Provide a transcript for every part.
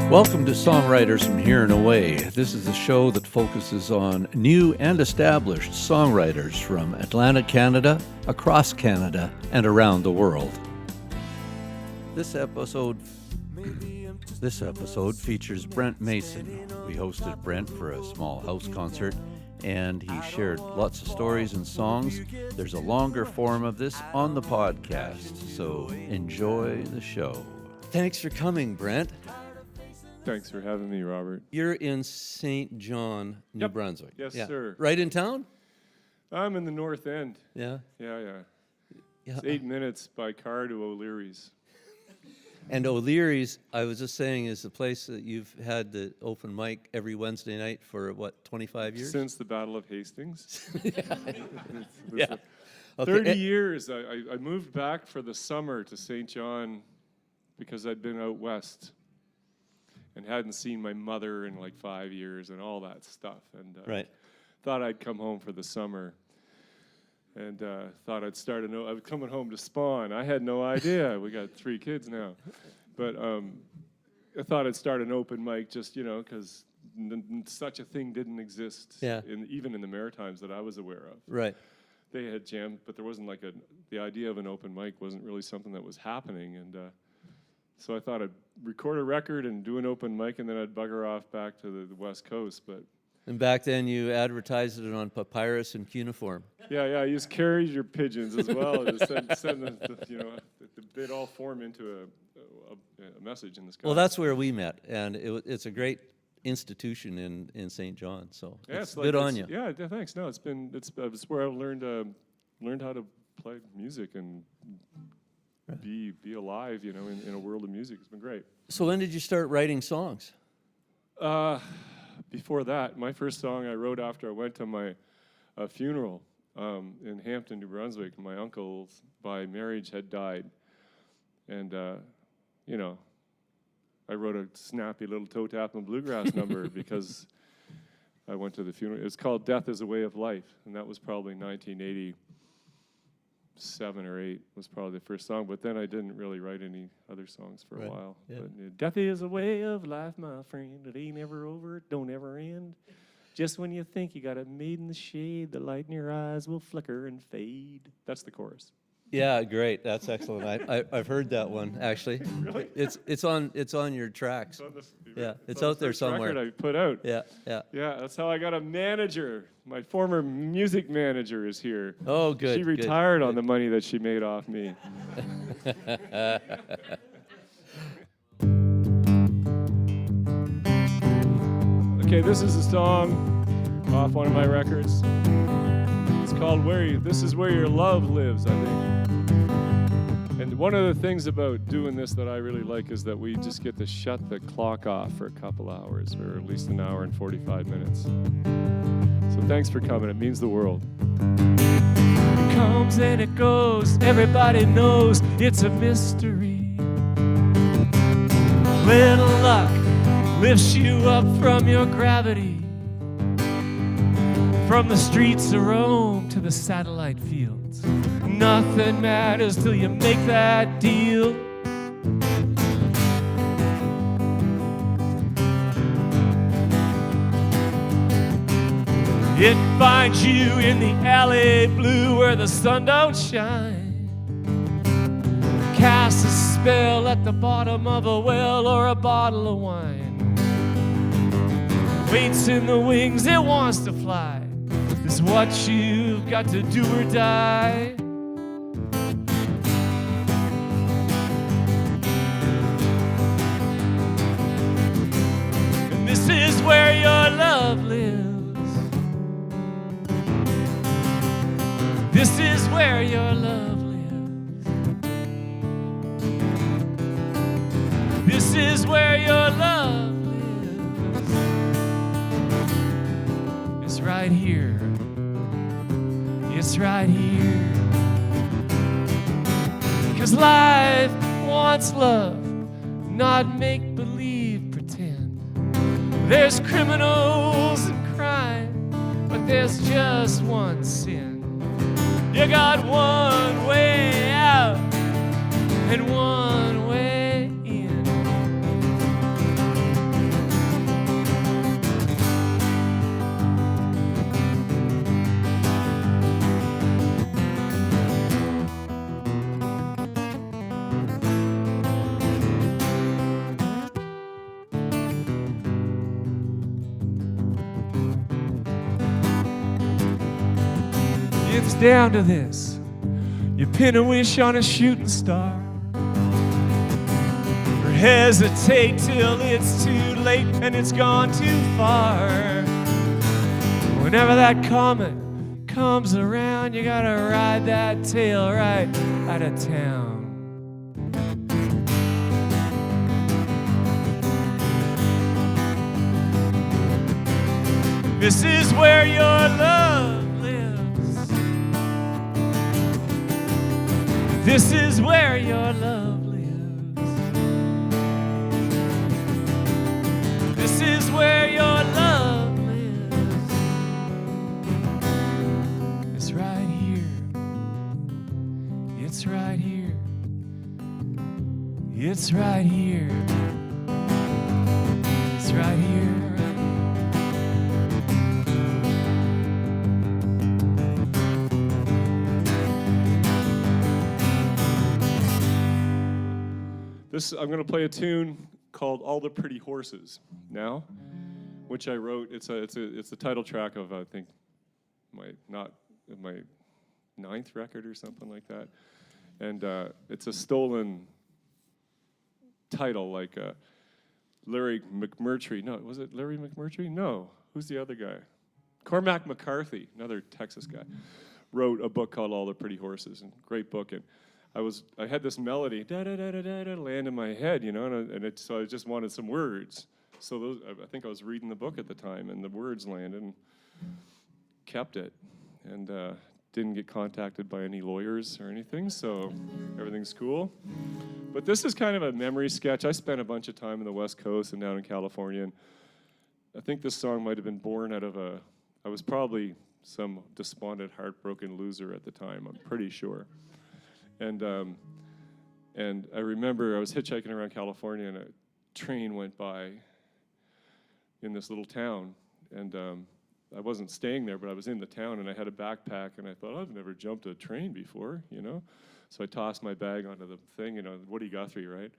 Welcome to Songwriters from Here and Away. This is a show that focuses on new and established songwriters from Atlantic Canada, across Canada, and around the world. This episode features Brent Mason. We hosted Brent for a small house concert, and he shared lots of stories and songs. There's a longer form of this on the podcast, so enjoy the show. Thanks for coming, Brent. Thanks for having me, Robert. You're in St. John, New Brunswick. Yes, sir. Right in town? I'm in the north end. Yeah? Yeah. It's 8 minutes by car to O'Leary's. And O'Leary's, I was just saying, is the place that you've had the open mic every Wednesday night for, 25 years? Since the Battle of Hastings. Yeah. 30 years. I moved back for the summer to St. John because I'd been out west and hadn't seen my mother in like 5 years and all that stuff. And thought I'd come home for the summer. And thought I'd start I was coming home to spawn. I had no idea. We got 3 kids now. But I thought I'd start an open mic just, because such a thing didn't exist, even in the Maritimes that I was aware of. Right. They had jammed, but there wasn't the idea of an open mic wasn't really something that was happening. And so I thought I'd record a record and do an open mic, and then I'd bugger off back to the West Coast. And back then you advertised it on papyrus and cuneiform. Yeah, you just carried your pigeons as well. Just send they'd all form into a message in the sky. Well, that's where we met, and it's a great institution in St. John. So it's good on you. Yeah, thanks. No, it's where I learned how to play music and be alive, in a world of music. It's been great. So when did you start writing songs? Before that, my first song I wrote after I went to my funeral in Hampton, New Brunswick. My uncle, by marriage, had died. And, I wrote a snappy little toe tap and bluegrass number because I went to the funeral. It was called Death is a Way of Life, and that was probably 1987 or 8 was probably the first song. But then I didn't really write any other songs for a while. Yeah. But death is a way of life, my friend. It ain't ever over, it don't ever end. Just when you think you got it made in the shade, the light in your eyes will flicker and fade. That's the chorus. Yeah, great. That's excellent. I've heard that one actually. Really? It's on your tracks. It's out there somewhere. Record I put out. Yeah. Yeah, that's how I got a manager. My former music manager is here. Oh, good. She retired on the money that she made off me. Okay, this is a song off one of my records. It's called This Is Where Your Love Lives, I think. And one of the things about doing this that I really like is that we just get to shut the clock off for a couple hours, or at least an hour and 45 minutes. So thanks for coming. It means the world. It comes and it goes. Everybody knows it's a mystery. Little luck lifts you up from your gravity. From the streets of Rome to the satellite fields, nothing matters till you make that deal. It finds you in the alley blue where the sun don't shine. Casts a spell at the bottom of a well or a bottle of wine. Waits in the wings, it wants to fly. Is what you've got to do or die. And this is where your love lives. This is where your love lives. This is where your love lives. It's right here. It's right here. 'Cause life wants love, not make-believe pretend. There's criminals and crime, but there's just one sin. You got one way out and one way in. It's down to this. You pin a wish on a shooting star, or hesitate till it's too late and it's gone too far. Whenever that comet comes around, you gotta ride that tail right out of town. This is where your love lives. This is where your love lives. This is where your love lives. It's right here. It's right here. It's right here. It's right here. I'm going to play a tune called "All the Pretty Horses" now, which I wrote. It's the title track of I think my 9th record or something like that, and it's a stolen title like Larry McMurtry. No, was it Larry McMurtry? No, who's the other guy? Cormac McCarthy, another Texas guy, wrote a book called "All the Pretty Horses," and great book. And I had this melody da da da da da da land in my head, you know, so I just wanted some words. So I think I was reading the book at the time, and the words landed, and kept it, and didn't get contacted by any lawyers or anything, so everything's cool. But this is kind of a memory sketch. I spent a bunch of time in the West Coast and down in California, and I think this song might have been born out of I was probably some despondent, heartbroken loser at the time, I'm pretty sure. And I remember I was hitchhiking around California, and a train went by in this little town, and I wasn't staying there, but I was in the town, and I had a backpack, and I thought, I've never jumped a train before, you know? So I tossed my bag onto the thing, you know, Woody Guthrie, right?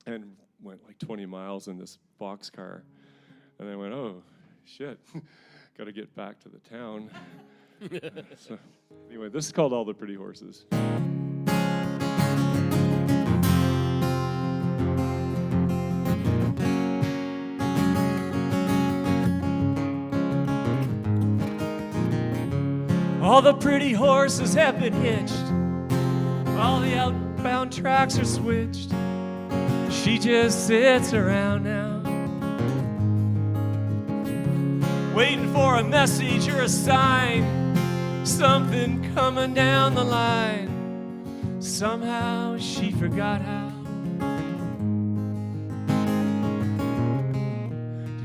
And went like 20 miles in this boxcar, and I went, oh, shit, got to get back to the town. So anyway, this is called "All the Pretty Horses." All the pretty horses have been hitched, all the outbound tracks are switched. She just sits around now, waiting for a message or a sign, something coming down the line. Somehow she forgot how to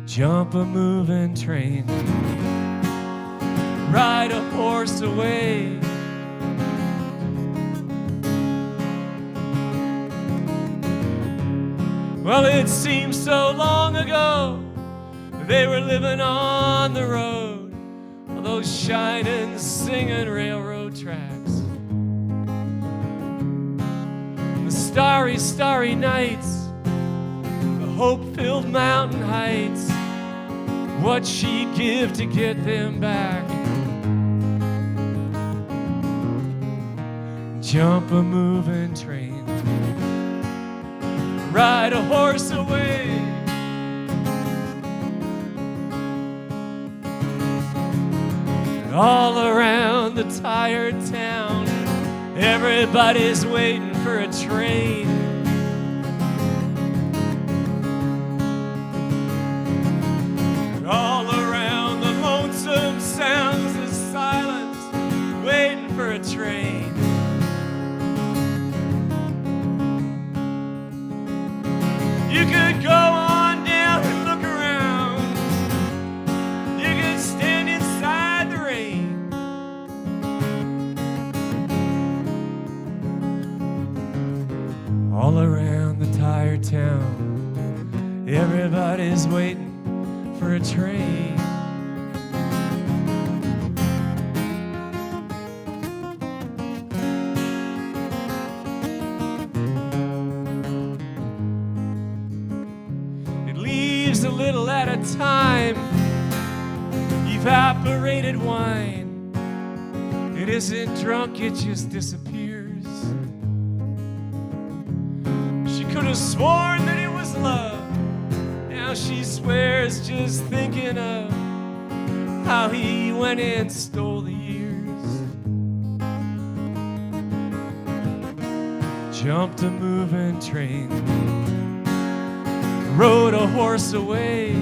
jump a moving train, ride a horse away. Well, it seems so long ago they were living on the road, on those shining, singing railroad tracks. The starry, starry nights, the hope-filled mountain heights, what she'd give to get them back. Jump a moving train, ride a horse away. And all around the tired town, everybody's waiting for a train. And all around the lonesome sounds of silence, waiting for a train. You could go on down and look around. You could stand inside the rain. All around the tired town, everybody's waiting for a train. A little at a time, evaporated wine, It isn't drunk, it just disappears. She could have sworn that it was love. Now she swears just thinking of how he went and stole the years. Jumped a moving train, rode a horse away.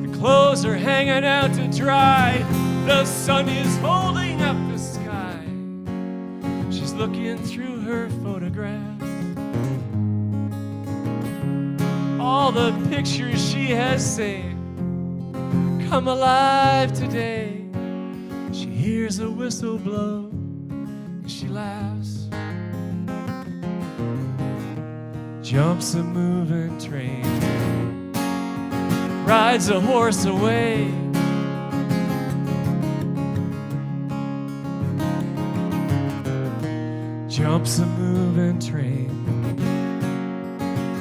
The clothes are hanging out to dry. The sun is holding up the sky. She's looking through her photograph. All the pictures she has saved come alive today. She hears a whistle blow and she laughs. Jumps a moving train, rides a horse away. Jumps a moving train,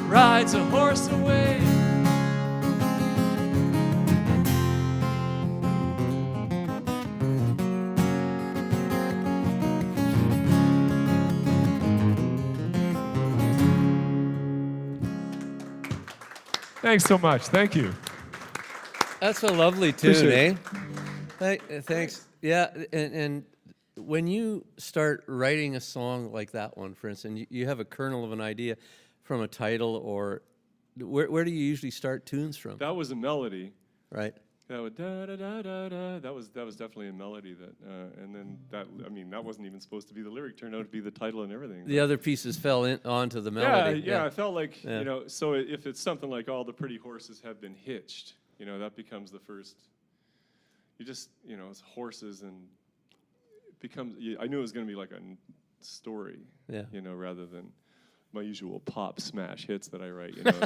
rides a horse away. Thanks so much. Thank you. That's a lovely tune, Appreciate Thanks. Yeah, and when you start writing a song like that one, for instance, you have a kernel of an idea from a title, or where do you usually start tunes from? That was a melody. Right. That was da da da da da. That was definitely a melody that, and then that. I mean, that wasn't even supposed to be the lyric. Turned out to be the title and everything. The other pieces fell onto the melody. Yeah. I felt like you know. So if it's something like "All the Pretty Horses Have Been Hitched," you know, that becomes the first. You just it's horses and it becomes. I knew it was going to be like a story. Yeah. You know, rather than my usual pop smash hits that I write, you know.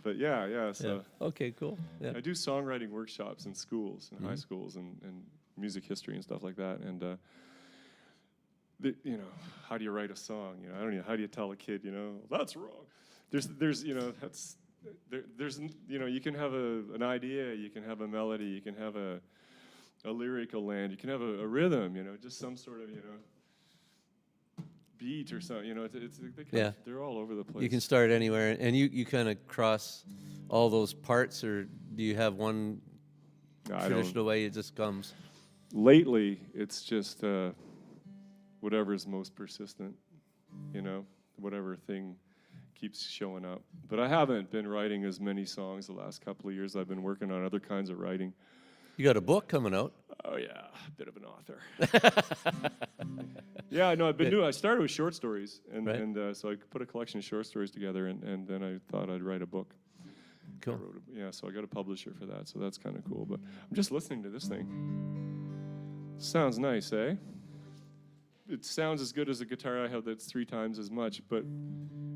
but yeah. So okay, cool. Yeah. I do songwriting workshops in schools, in high schools, and music history and stuff like that. And how do you write a song? You know, I don't know. How do you tell a kid? You know, that's wrong. There's you can have an idea, you can have a melody, you can have a lyrical land, you can have a rhythm. You know, just some sort of beat or something, they're all over the place. You can start anywhere, and you kind of cross all those parts, or do you have one traditional way it just comes? Lately, it's just whatever is most persistent, whatever thing keeps showing up. But I haven't been writing as many songs the last couple of years. I've been working on other kinds of writing. You got a book coming out. Oh yeah, a bit of an author. Yeah, no, I've been doing. I started with short stories, and so I put a collection of short stories together, and then I thought I'd write a book. Cool. So I got a publisher for that, so that's kind of cool. But I'm just listening to this thing. Sounds nice, eh? It sounds as good as a guitar I have that's 3 times as much, but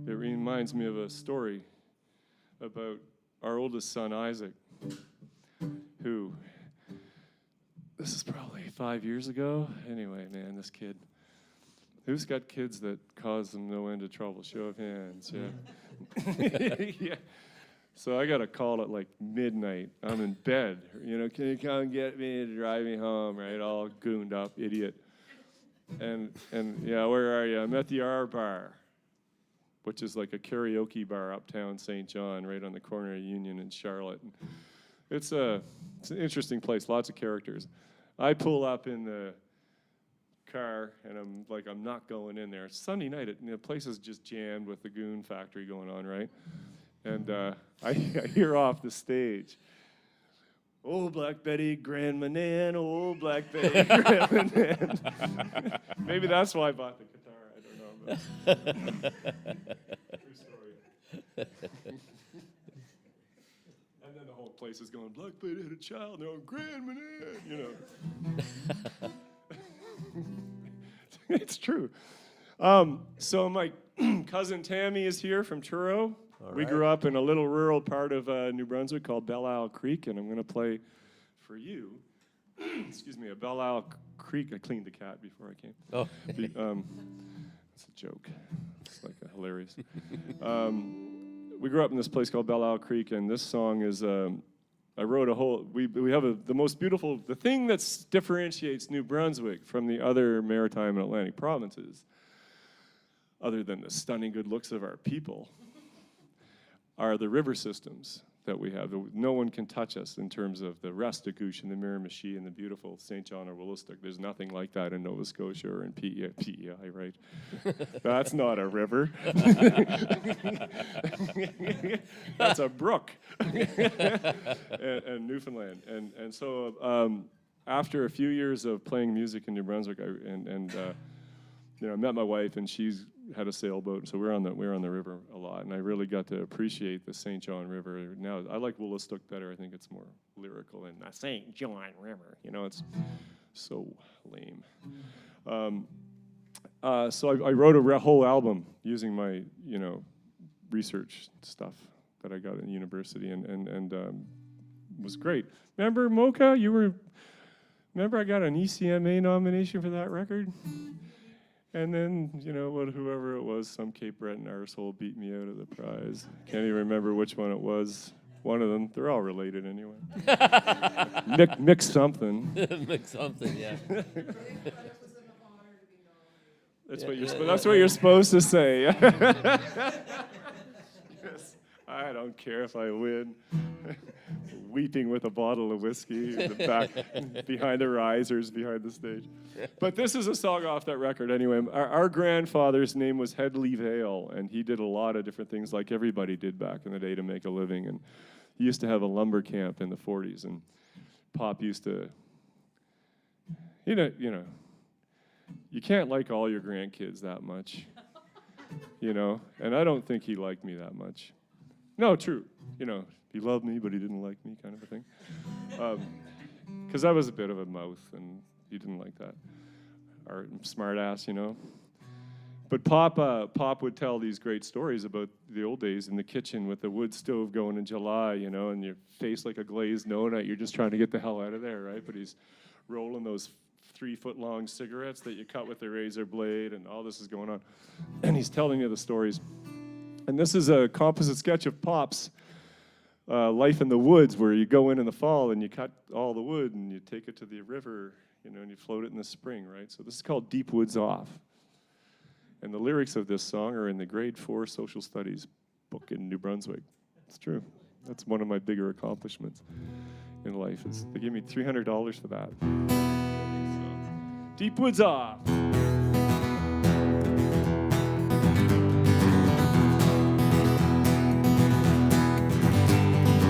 it reminds me of a story about our oldest son, Isaac, who, this is probably 5 years ago. Anyway, man, this kid. Who's got kids that cause them no end of trouble? Show of hands, yeah. Yeah. So I got a call at like midnight. I'm in bed. Can you come get me to drive me home, right? All gooned up, idiot. And yeah, where are you? I'm at the R Bar, which is like a karaoke bar uptown St. John, right on the corner of Union and Charlotte. It's an interesting place, lots of characters. I pull up in the car, and I'm not going in there. It's Sunday night, the place is just jammed with the Goon Factory going on, right? And I hear off the stage, "Oh, Black Betty, Grandma Nan, oh, Black Betty, Grandma Nan." Maybe that's why I bought the guitar, I don't know. But true story. And then the whole place is going, "Black Betty had a child, now Grandma Nan," It's true. So my cousin Tammy is here from Truro. All we right. grew up in a little rural part of New Brunswick called Belle Isle Creek, and I'm going to play for you, excuse me, a Belle Isle Creek. I cleaned the cat before I came. Oh. It's a joke. It's like hilarious. we grew up in this place called Belle Isle Creek, and this song is, I wrote a whole, we have the most beautiful, the thing that differentiates New Brunswick from the other maritime and Atlantic provinces, other than the stunning good looks of our people, are the river systems that we have. No one can touch us in terms of the Restigouche and the Miramichi and the beautiful St. John or Willistic. There's nothing like that in Nova Scotia or in PEI, right? That's not a river. That's a brook. and Newfoundland. And so after a few years of playing music in New Brunswick, I met my wife, and she's had a sailboat, so we're on the river a lot, and I really got to appreciate the St. John River. Now I like Willistic better. I think it's more lyrical than the St. John River. It's so lame. So I wrote a whole album using my research stuff that I got at university, and was great. Remember Mocha? Remember I got an ECMA nomination for that record? And then, whoever it was, some Cape Breton arsehole beat me out of the prize. Can't even remember which one it was. One of them. They're all related anyway. Mix something. Mix something, yeah. That's what you're supposed to say. Yes. I don't care if I win. Weeping with a bottle of whiskey in the back, behind the risers, behind the stage. But this is a song off that record anyway. Our grandfather's name was Headley Vale, and he did a lot of different things like everybody did back in the day to make a living. And he used to have a lumber camp in the 40s, and Pop used to, you can't like all your grandkids that much, and I don't think he liked me that much. No, true, he loved me, but he didn't like me, kind of a thing. Because I was a bit of a mouth, and he didn't like that. Or smart ass, But Pop would tell these great stories about the old days in the kitchen with the wood stove going in July, and your face like a glazed donut. You're just trying to get the hell out of there, right? But he's rolling those 3-foot-long cigarettes that you cut with a razor blade, and all this is going on. And he's telling you the stories. And this is a composite sketch of Pop's life in the woods, where you go in the fall and you cut all the wood and you take it to the river, and you float it in the spring, right? So this is called Deep Woods Off. And the lyrics of this song are in the grade 4 social studies book in New Brunswick. It's true. That's one of my bigger accomplishments in life. They gave me $300 for that. So, Deep Woods Off.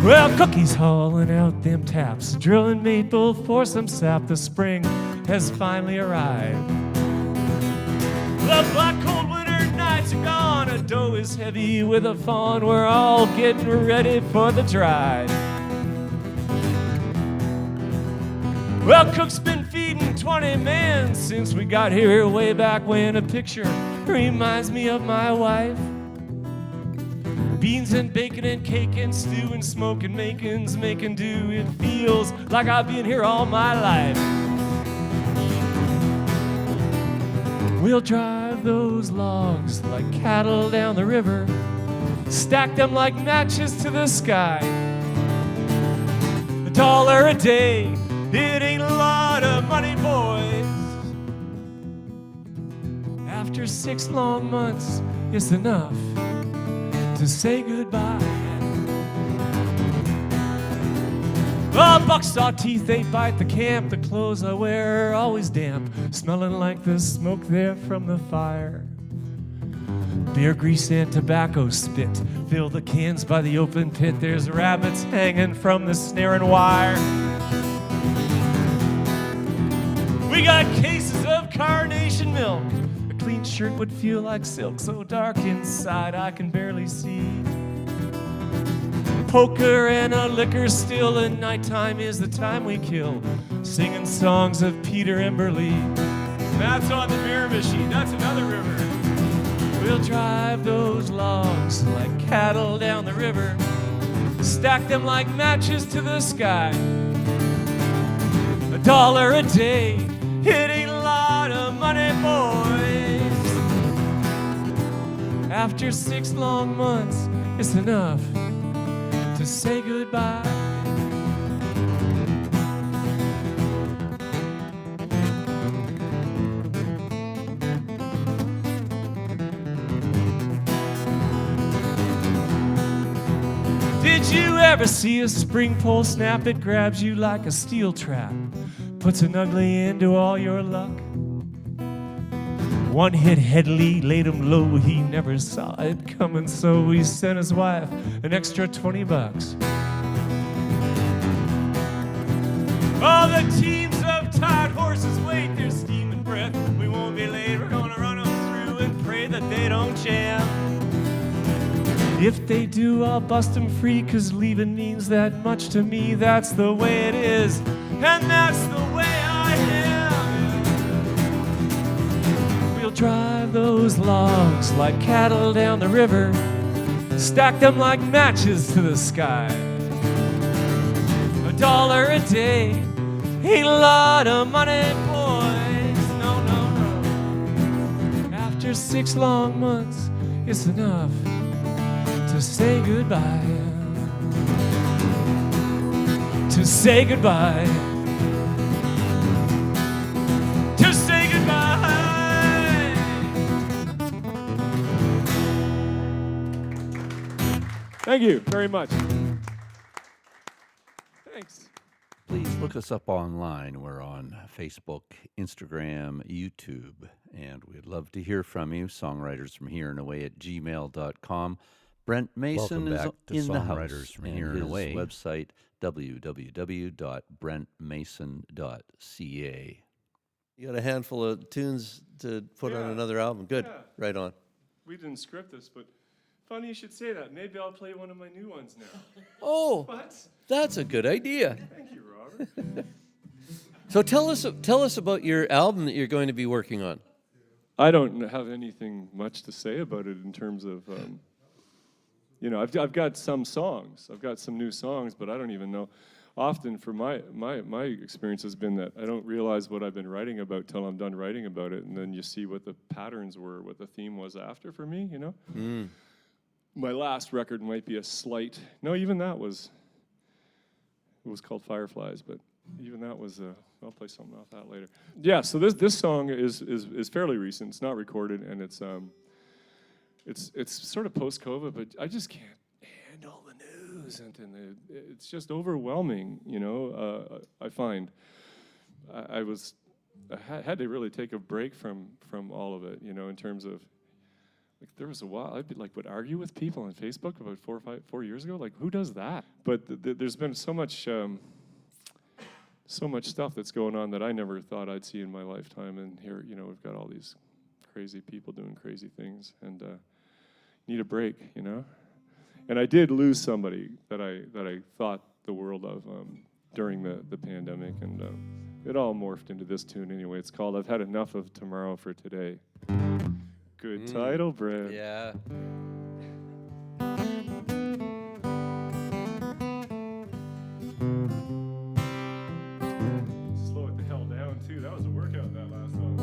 Well, Cookie's hauling out them taps, drilling maple for some sap. The spring has finally arrived. The black cold winter nights are gone. A dough is heavy with a fawn. We're all getting ready for the drive. Well, Cook's been feeding 20 men since we got here way back when. A picture reminds me of my wife. Beans and bacon and cake and stew and smoke and making do. It feels like I've been here all my life. We'll drive those logs like cattle down the river, stack them like matches to the sky. $1 a day, it ain't a lot of money, boys. After 6 long months, it's enough to say goodbye. Oh, bucksaw teeth, they bite the camp. The clothes I wear are always damp, smelling like the smoke there from the fire. Beer grease and tobacco spit fill the cans by the open pit. There's rabbits hanging from the snare and wire. We got cases of carnation milk. A clean shirt would feel like silk, so dark inside I can barely see. Poker and a liquor still, and nighttime is the time we kill, singing songs of Peter Emberley. That's on the Miramichi, that's another river. We'll drive those logs like cattle down the river, stack them like matches to the sky. $1 a day, it ain't a lot of money, boys. After 6 long months, it's enough to say goodbye. Did you ever see a spring pole snap? It grabs you like a steel trap, puts an ugly end to all your luck. One hit Headley laid him low, he never saw it coming, so he sent his wife an extra $20. All the teams of tired horses wait their steaming breath. We won't be late, we're gonna run them through and pray that they don't jam. If they do, I'll bust them free, 'cause leaving means that much to me. That's the way it is, and that's the way I am. We'll drive those logs like cattle down the river, stack them like matches to the sky. $1 a day ain't a lot of money, boys. No, no, no. After 6 long months, it's enough to say goodbye. To say goodbye. To say goodbye. Thank you very much. Thanks. Please look us up online. We're on Facebook, Instagram, YouTube, and we'd love to hear from you. Songwriters from Here and Away at gmail.com. Brent Mason is in the house, from and Here and his Away. website, www.brentmason.ca. You got a handful of tunes to put on another album. Good. Yeah. Right on. We didn't script this, but funny you should say that. Maybe I'll play one of my new ones now. Oh, What? that's a good idea. Thank you, Robert. So tell us about your album that you're going to be working on. I don't have anything much to say about it in terms of, I've got some songs. I've got some new songs, but I don't even know. Often for my experience has been that I don't realize what I've been writing about till I'm done writing about it, and then you see what the patterns were, what the theme was after for me, you know? Mm. My last record might be a slight, no, even that was, it was called Fireflies, but even that was, I'll play something off that later. Yeah, so this song is fairly recent. It's not recorded, and it's sort of post-COVID, but I just can't handle the news, and it's just overwhelming, you know. I find I had to really take a break from all of it, you know, in terms of, like, there was a while would argue with people on Facebook about 4 years ago. Like, who does that? But there's been so much stuff that's going on that I never thought I'd see in my lifetime. And here, you know, we've got all these crazy people doing crazy things, and need a break, you know. And I did lose somebody that I thought the world of during the pandemic, and it all morphed into this tune anyway. It's called "I've Had Enough of Tomorrow for Today." Good title, Brent. Yeah. Slow it the hell down too. That was a workout, that last song.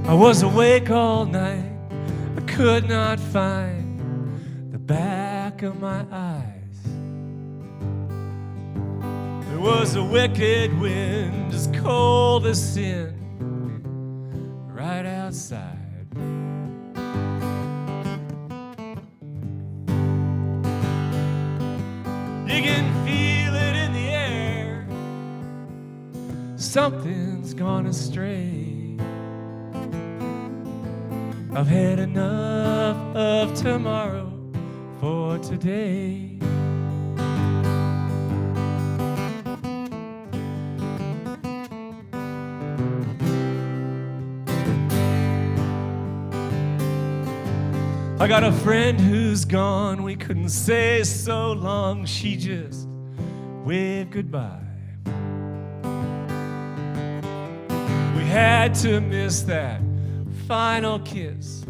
I was awake all night. I could not find the back of my eyes. There was a wicked wind as cold as sin right outside. You can feel it in the air. Something's gone astray. I've had enough of tomorrow for today. I got a friend who's gone. We couldn't say so long. She just waved goodbye. We had to miss that final kiss,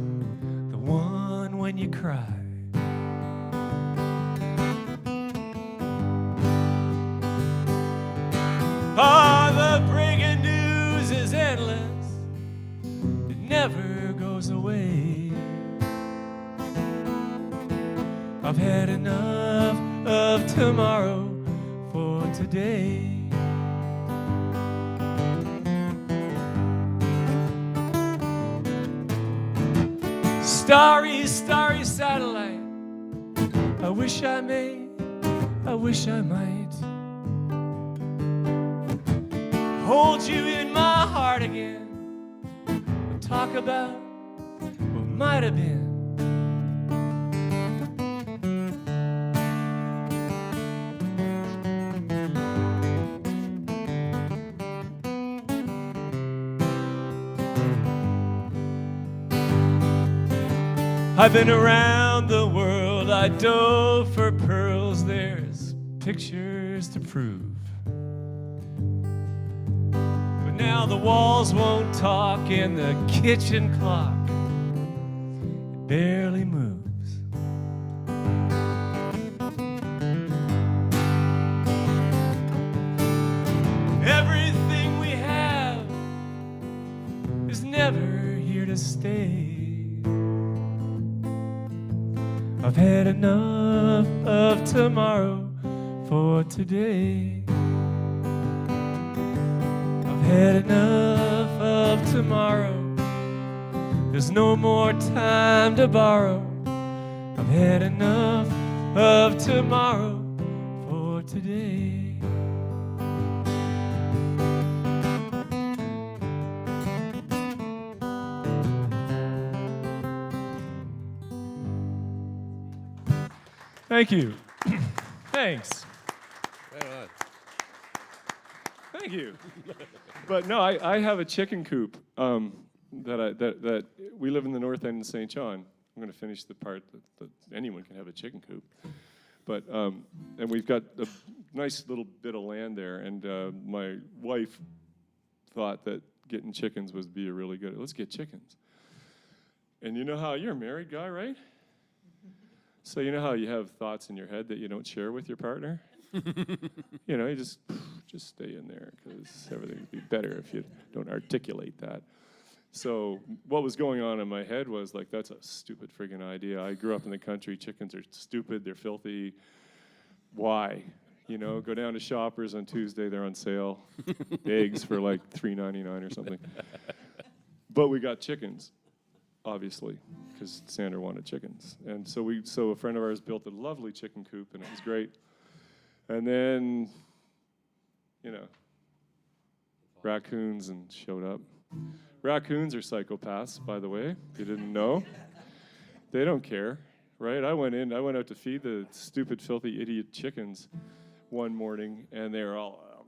the one when you cry. Ah, the goes away. I've had enough of tomorrow for today. Starry, starry satellite, I wish I may, I wish I might hold you in my heart again and talk about what might have been. I've been around the world, I dove for pearls, there's pictures to prove. But now the walls won't talk and the kitchen clock, it barely moves. Everything we have is never here to stay. I've had enough of tomorrow for today. I've had enough of tomorrow. There's no more time to borrow. I've had enough of tomorrow for today. Thank you. Thanks. Right on. Thank you. But no, I have a chicken coop that we live in the north end of St. John. I'm going to finish the part that anyone can have a chicken coop. But and we've got a nice little bit of land there, and my wife thought that getting chickens would be a really good. Let's get chickens. And you know how you're a married guy, right? So you know how you have thoughts in your head that you don't share with your partner? You know, you just stay in there because everything would be better if you don't articulate that. So what was going on in my head was like, that's a stupid friggin' idea. I grew up in the country. Chickens are stupid. They're filthy. Why? You know, go down to Shoppers on Tuesday. They're on sale. Eggs for like $3.99 or something. But we got chickens, obviously, because Sandra wanted chickens. And so a friend of ours built a lovely chicken coop, and it was great. And then, you know, raccoons and showed up. Raccoons are psychopaths, by the way, if you didn't know. They don't care, right? I went out to feed the stupid, filthy, idiot chickens one morning, and they were all,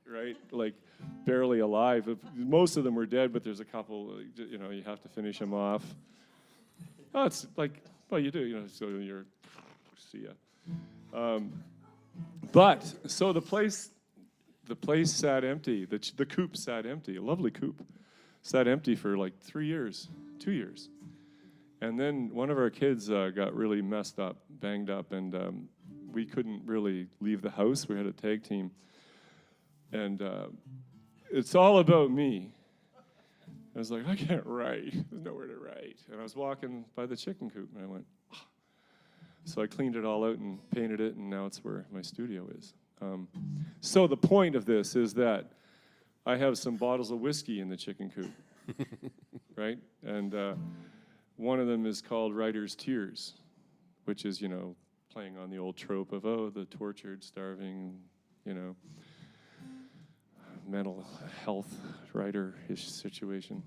right, like barely alive. Most of them were dead, but there's a couple, you know, you have to finish them off. Oh, it's like, well, you do, you know, so you're, see ya. But, so the place sat empty, the coop sat empty, a lovely coop. Sat empty for like 2 years. And then one of our kids got really messed up, banged up, and we couldn't really leave the house. We had a tag team. And it's all about me. I was like, I can't write. There's nowhere to write. And I was walking by the chicken coop, and I went, oh. So I cleaned it all out and painted it, and now it's where my studio is. So the point of this is that I have some bottles of whiskey in the chicken coop, right? And one of them is called Writer's Tears, which is, you know, playing on the old trope of, oh, the tortured, starving, you know, mental health writer-ish situation.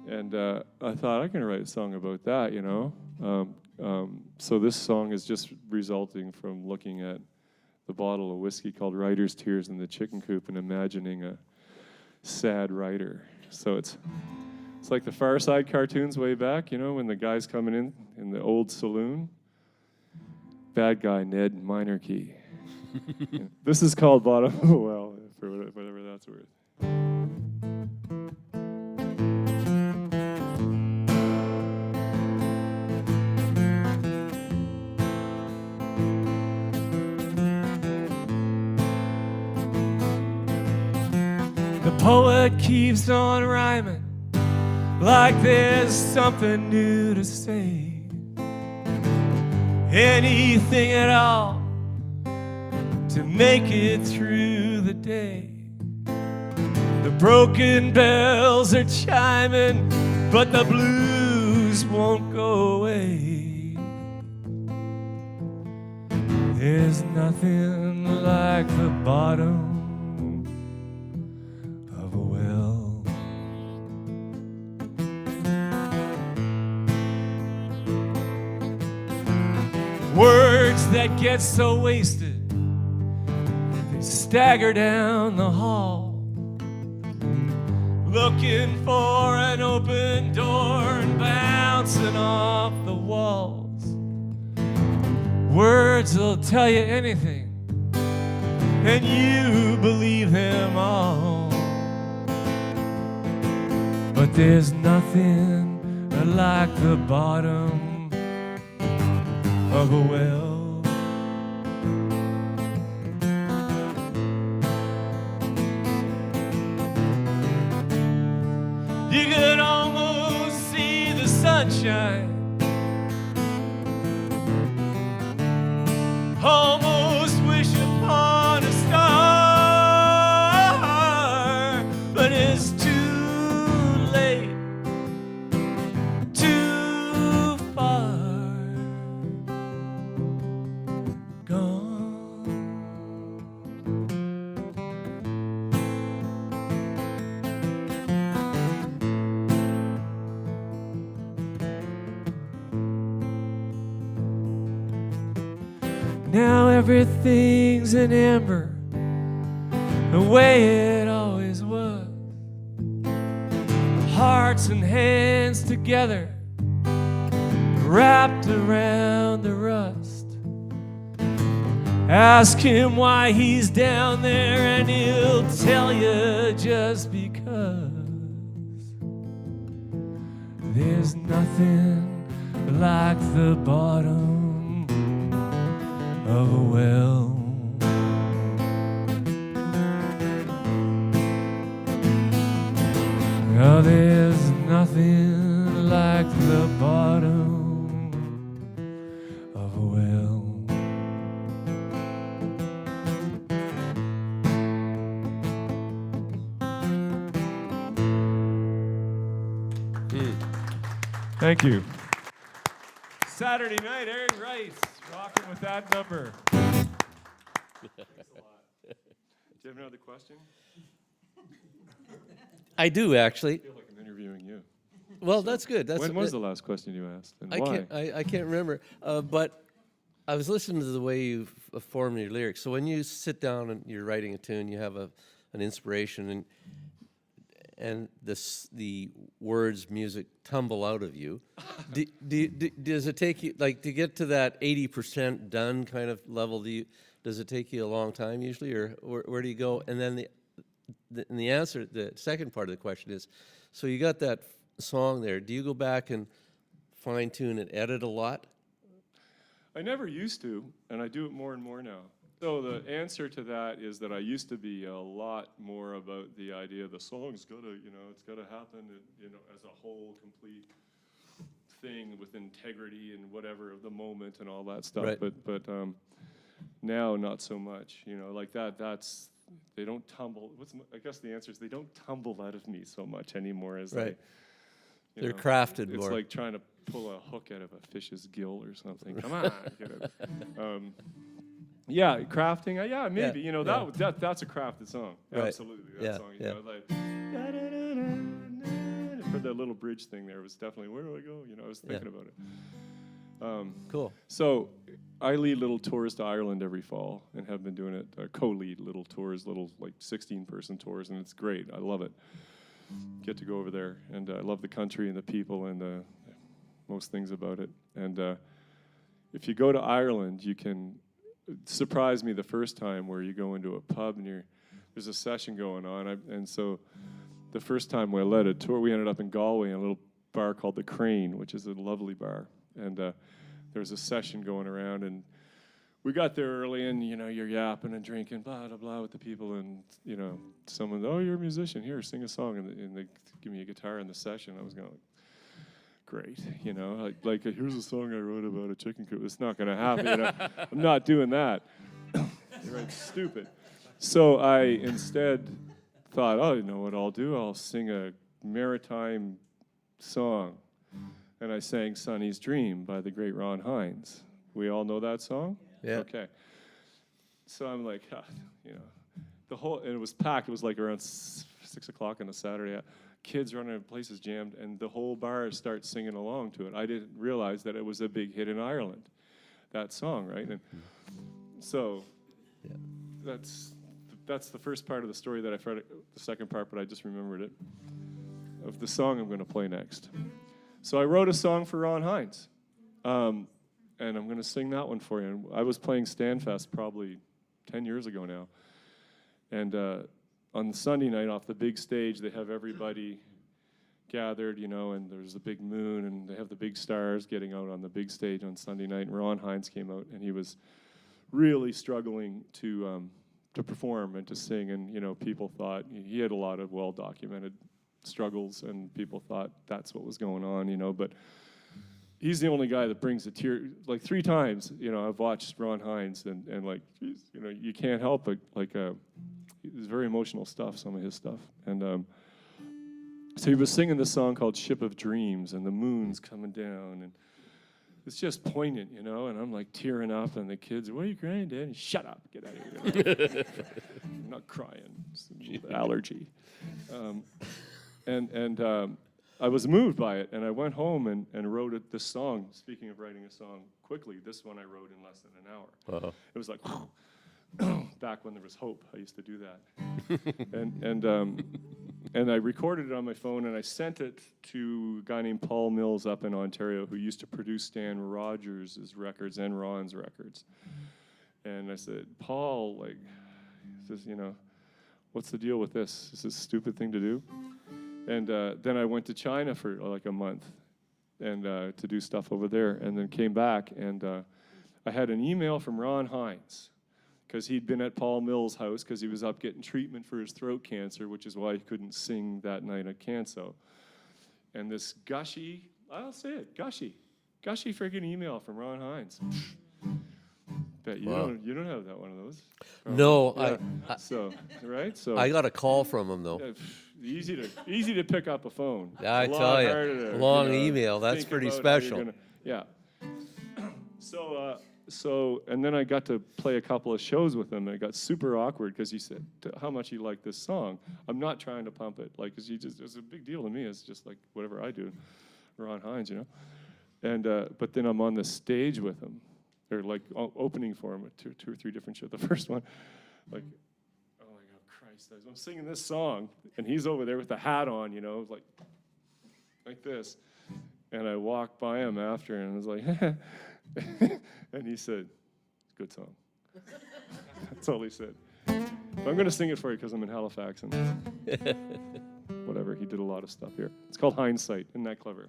And I thought, I can write a song about that, you know? So this song is just resulting from looking at the bottle of whiskey called Writer's Tears in the chicken coop and imagining a sad writer. So it's like the Far Side cartoons way back, you know, when the guy's coming in the old saloon. Bad guy, Ned, minor key. This is called Bottom of the Well, for whatever that's worth. The poet keeps on rhyming like there's something new to say. Anything at all to make it through the day. The broken bells are chiming, but the blues won't go away. There's nothing like the bottom of a well. Words that get so wasted, they stagger down the hall, looking for an open door and bouncing off the walls. Words will tell you anything, and you believe them all. But there's nothing like the bottom of a well. You could almost see the sunshine, almost wish upon a star, but it's too late, too far gone. Now everything's in amber, the way it always was. Hearts and hands together, wrapped around the rust. Ask him why he's down there and he'll tell you just because. There's nothing like the bottom of a well. Oh, there's nothing like the bottom of a well. Thank you. Saturday night, Eric Rice, rocking with that number. Thanks a lot. Do you have another question? I do, actually. I feel like I'm interviewing you. Well, that's good. When was the last question you asked, and why? I can't remember. But I was listening to the way you form your lyrics. So when you sit down and you're writing a tune, you have an inspiration, and the words, music tumble out of you. Does it take you, like, to get to that 80% done kind of level? Does it take you a long time usually, or where do you go? And then the answer, the second part of the question is, so you got that song there. Do you go back and fine tune and edit a lot? I never used to, and I do it more and more now. So the answer to that is that I used to be a lot more about the idea the song's gotta, it's gotta happen, as a whole complete thing with integrity and whatever of the moment and all that stuff. Right. But now not so much. Like that's they don't tumble. I guess the answer is they don't tumble out of me so much anymore as Right. They're crafted more. It's like trying to pull a hook out of a fish's gill or something. Come on, get it. Yeah, crafting. Yeah, maybe. Yeah, That's a crafted song. Right. Absolutely, that Yeah, song. yeah. Like for that little bridge thing there was definitely where do I go? I was thinking about it. Cool. So I lead little tours to Ireland every fall and have been doing it. Co-lead little tours, little like 16-person tours, and it's great. I love it. Get to go over there, and I love the country and the people and most things about it. And if you go to Ireland, you can surprise me the first time where you go into a pub and there's a session going on. And so the first time we led a tour, we ended up in Galway in a little bar called The Crane, which is a lovely bar. And there was a session going around, and we got there early, and you're yapping and drinking, blah blah blah, with the people, and someone, oh, you're a musician, here, sing a song, and they give me a guitar in the session. I was going, great, like here's a song I wrote about a chicken coop. It's not going to happen. I'm not doing that. You're right, stupid. So I instead thought, oh, you know what I'll do? I'll sing a maritime song. And I sang Sonny's Dream by the great Ron Hines. We all know that song? Yeah. Okay. So I'm like, and it was packed. It was like around 6 o'clock on a Saturday. Kids running, places jammed, and the whole bar starts singing along to it. I didn't realize that it was a big hit in Ireland, that song, right? And so that's the first part of the story that I forgot the second part, but I just remembered it, of the song I'm going to play next. So I wrote a song for Ron Hines, and I'm going to sing that one for you. And I was playing Stanfest probably 10 years ago now, and on Sunday night off the big stage, they have everybody gathered, and there's a big moon, and they have the big stars getting out on the big stage on Sunday night, and Ron Hines came out, and he was really struggling to perform and to sing, and people thought he had a lot of well-documented struggles, and people thought that's what was going on, but he's the only guy that brings a tear. Like 3 times, I've watched Ron Hines, and like, geez, you can't help but it's very emotional stuff, some of his stuff, and so he was singing this song called Ship of Dreams, and the moon's coming down, and it's just poignant, and I'm like tearing up, and the kids, what are you crying, Dad? Shut up, get out of here. I'm not crying, it's an allergy. And I was moved by it, and I went home and wrote this song. Speaking of writing a song quickly, this one I wrote in less than an hour. Uh-huh. It was like, back when there was hope, I used to do that. And I recorded it on my phone, and I sent it to a guy named Paul Mills up in Ontario, who used to produce Stan Rogers' records and Ron's records. And I said, Paul, like, says, what's the deal with this? Is this a stupid thing to do? And then I went to China for like a month and to do stuff over there, and then came back, and I had an email from Ron Hines, because he'd been at Paul Mills' house because he was up getting treatment for his throat cancer, which is why he couldn't sing that night at Canso. And this gushy freaking email from Ron Hines. Bet you don't have that one of those. No, yeah. So I got a call from him though. Easy to pick up a phone. I tell you, long email. That's pretty special. Yeah. So and then I got to play a couple of shows with him, and it got super awkward because he said how much he liked this song. I'm not trying to pump it, like, because it's a big deal to me. It's just like whatever I do, Ron Hines, And but then I'm on the stage with him. They're like opening for him at two or three different shows. The first one, like, oh my God, Christ! I'm singing this song, and he's over there with the hat on, like this. And I walked by him after, and I was like, and he said, "Good song." That's all he said. But I'm going to sing it for you because I'm in Halifax, and whatever. He did a lot of stuff here. It's called Hindsight. Isn't that clever?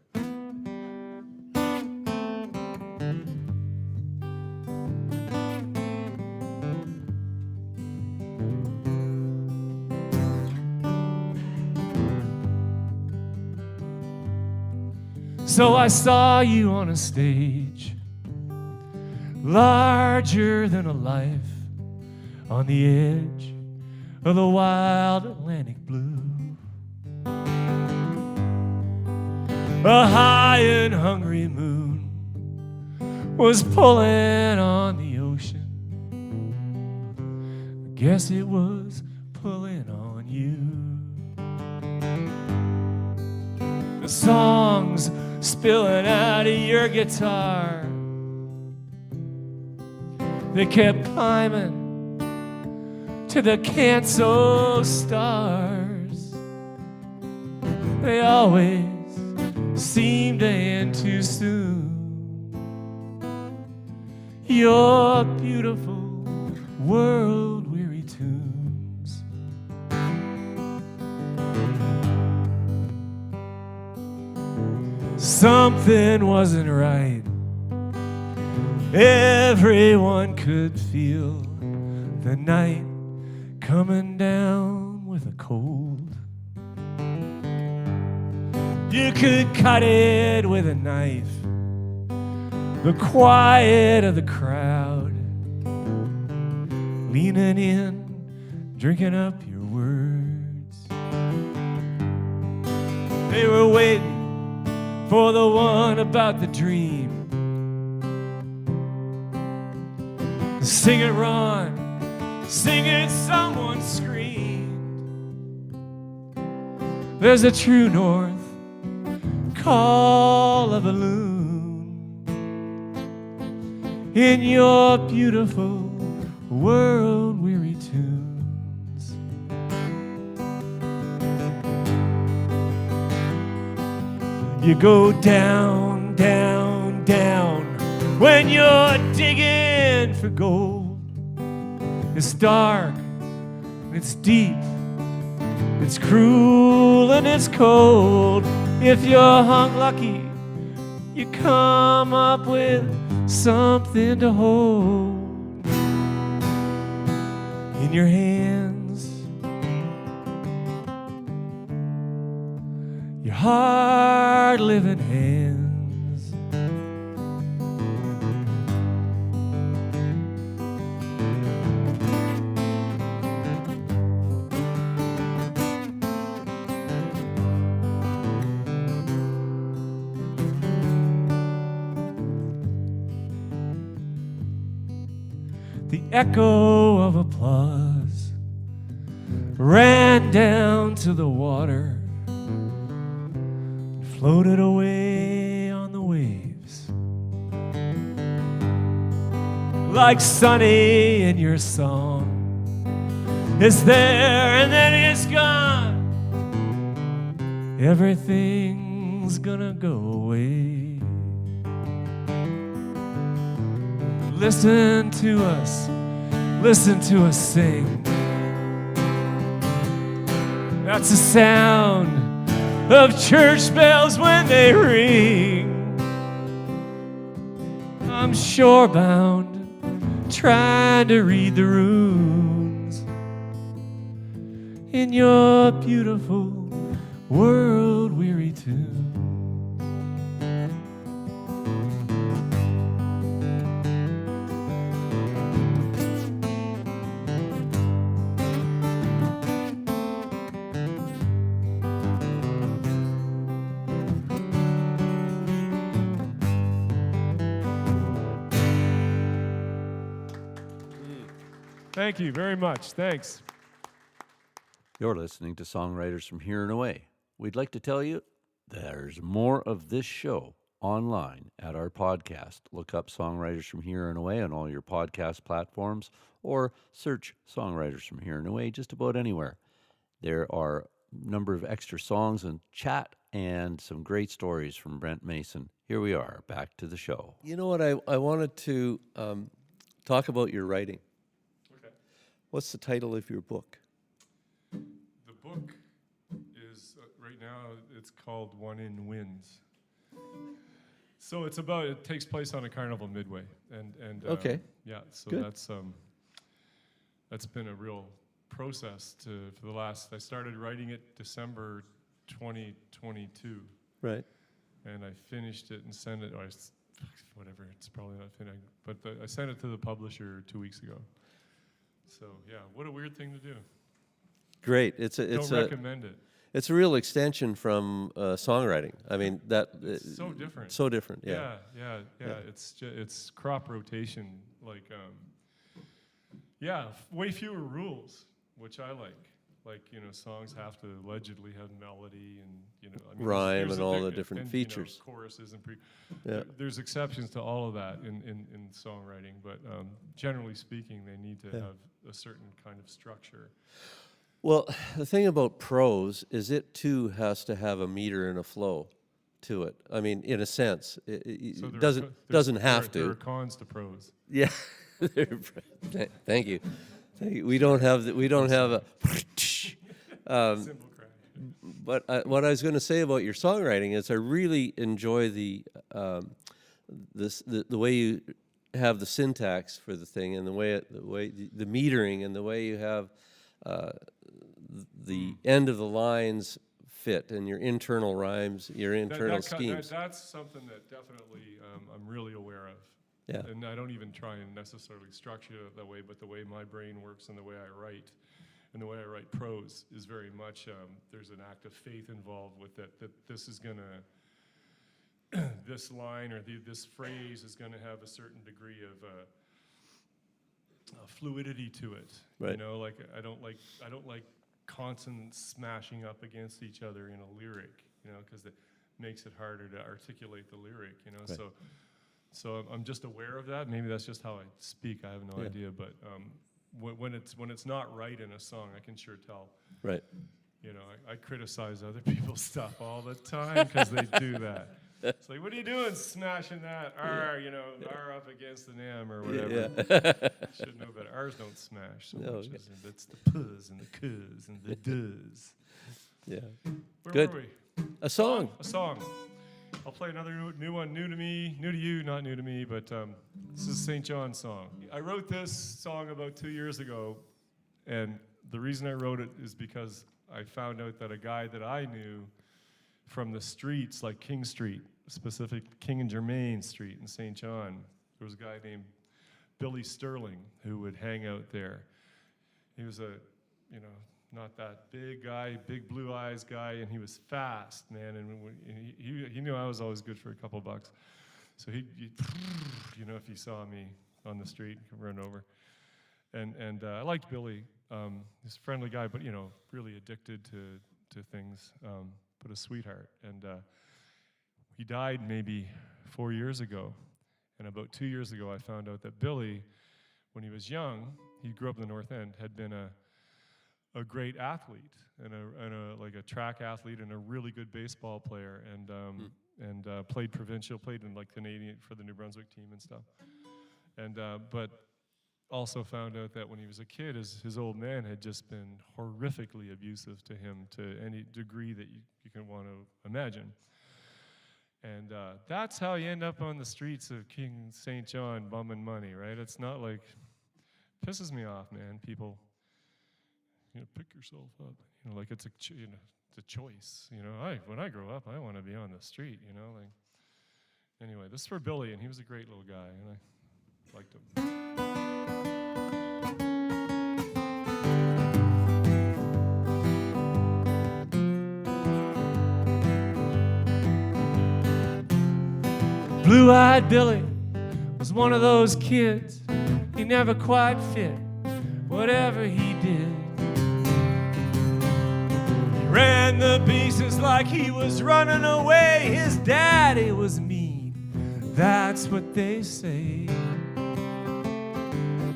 So I saw you on a stage, larger than a life, on the edge of the wild Atlantic blue. A high and hungry moon was pulling on the ocean. I guess it was pulling on you. The songs spilling out of your guitar, they kept climbing to the Canso stars. They always seemed to end too soon. Your beautiful world-weary tunes. Something wasn't right, everyone could feel the night coming down with a cold. You could cut it with a knife, the quiet of the crowd, leaning in, drinking up your words. They were waiting for the one about the dream. Sing it, Ron, sing it, someone screamed. There's a true north, call of a loon in your beautiful world-weary tunes. You go down, down, down when you're digging for gold. It's dark, it's deep, it's cruel and it's cold. If you're hung lucky, you come up with something to hold in your hands, your hard-living hands. The echo of applause ran down to the water, floated away on the waves. Like Sunny in your song, it's there and then it's gone. Everything's gonna go away. Listen to us sing. That's the sound of church bells when they ring. I'm shorebound, trying to read the runes in your beautiful world-weary tune. Thank you very much. Thanks. You're listening to Songwriters from Here and Away. We'd like to tell you there's more of this show online at our podcast. Look up Songwriters from Here and Away on all your podcast platforms or search Songwriters from Here and Away just about anywhere. There are a number of extra songs and chat and some great stories from Brent Mason. Here we are, back to the show. You know what? I wanted to talk about your writing. Okay. What's the title of your book? The book is, right now, it's called One in Winds. So it takes place on a carnival midway. And Okay. Yeah, so Good. that's been a real process for the last, I started writing it December 2022. Right. And I finished it and sent it, whatever, it's probably not finished, but I sent it to the publisher 2 weeks ago. So yeah, what a weird thing to do. Great. Don't recommend it. It's a real extension from songwriting. I mean, It's so different. So different. Yeah. Yeah. It's crop rotation, like way fewer rules, which I like. Like, songs have to allegedly have melody and, Rhyme and all the different features. Choruses and Yeah. there's exceptions to all of that in songwriting, but generally speaking, they need to have a certain kind of structure. Well, the thing about prose is it too has to have a meter and a flow to it. I mean, in a sense, it So doesn't have there are to. cons to prose. Yeah. Thank you. We don't have a. Simple crash. But what I was going to say about your songwriting is I really enjoy the way you have the syntax for the thing, and the way the metering, and the way you have the end of the lines fit, and your internal rhymes, your internal schemes. That's something that definitely I'm really aware of. Yeah. And I don't even try and necessarily structure it that way, but the way my brain works and the way I write, and the way I write prose is very much, there's an act of faith involved with it, that this is gonna, this line or this phrase is gonna have a certain degree of fluidity to it. Right. You know, like I don't like constant smashing up against each other in a lyric, you know, because it makes it harder to articulate the lyric, you know. Right. So I'm just aware of that. Maybe that's just how I speak. I have no idea. But when it's not right in a song, I can sure tell. Right. You know, I criticize other people's stuff all the time because they do that. It's like, what are you doing, smashing that R, you know, R up against an M or whatever. Yeah. Should know better. R's don't smash so No, much. okay. It's the p's and the k's and the does. Yeah. Where Good. were we? A song. A song. I'll play another new one, new to me, new to you, not new to me, but this is a St. John song. I wrote this song about 2 years ago, and the reason I wrote it is because I found out that a guy that I knew from the streets, like King Street, specific King and Germain Street in St. John, there was a guy named Billy Sterling who would hang out there. He was a, you know, not that big guy, big blue eyes guy, and he was fast, man. And he knew I was always good for a couple bucks. So he you know, if he saw me on the street, he'd run over. And I liked Billy. He's a friendly guy, but, you know, really addicted to things, but a sweetheart. And he died maybe 4 years ago. And about 2 years ago, I found out that Billy, when he was young, he grew up in the North End, had been a great athlete and a like a track athlete and a really good baseball player, and played provincial, played in like Canadian for the New Brunswick team and stuff. And but also found out that when he was a kid, his old man had just been horrifically abusive to him to any degree that you can want to imagine. And that's how you end up on the streets of King St. John bumming money, right? It's not like, pisses me off, man. People, you know, pick yourself up. You know, like it's a choice. You know, when I grow up, I want to be on the street. You know, like anyway, this is for Billy, and he was a great little guy, and I liked him. Blue-eyed Billy was one of those kids. He never quite fit whatever he did. He ran the bases like he was running away. His daddy was mean. That's what they say.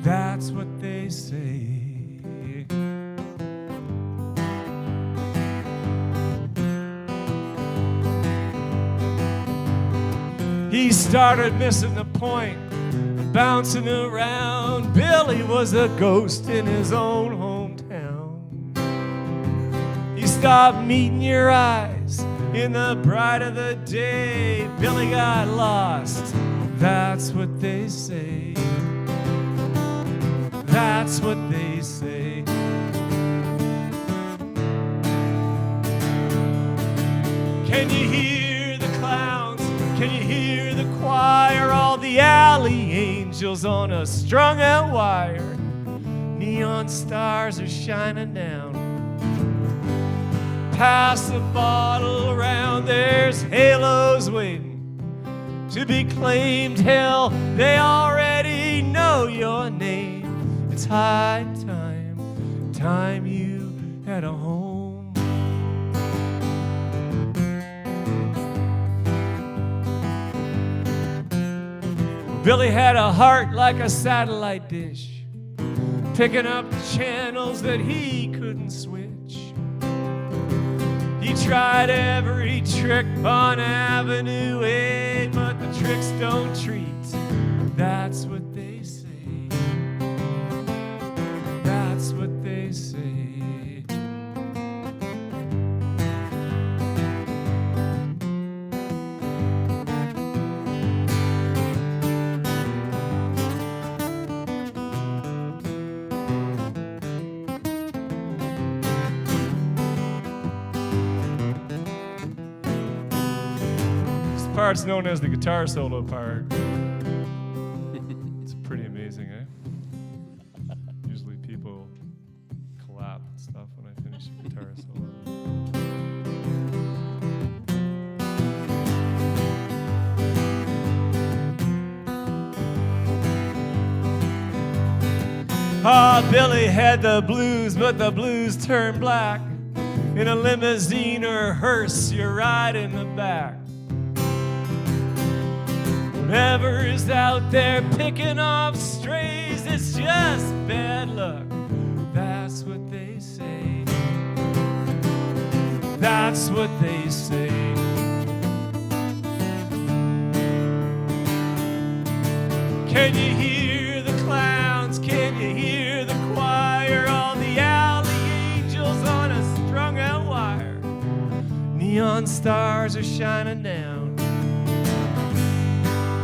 That's what they say. He started missing the point, bouncing around. Billy was a ghost in his own hometown. He stopped meeting your eyes in the bright of the day. Billy got lost. That's what they say. That's what they say. Can you hear the clowns? Can you hear the choir? All the alley angels on a strung out wire. Neon stars are shining down. Pass the bottle around. There's halos waiting to be claimed. Hell, they already know your name. It's high time you had a home. Billy had a heart like a satellite dish, picking up channels that he couldn't switch. He tried every trick on Avenue 8, but the tricks don't treat. That's what they say. That's what they say. part's known as the guitar solo part. It's pretty amazing, eh? Usually people clap and stuff when I finish a guitar solo. Ah, Billy had the blues, but the blues turned black. In a limousine or a hearse, you're right in the back. Whoever is out there picking off strays, it's just bad luck. That's what they say. That's what they say. Can you hear the clowns? Can you hear the choir? All the alley angels on a strung out wire. Neon stars are shining down.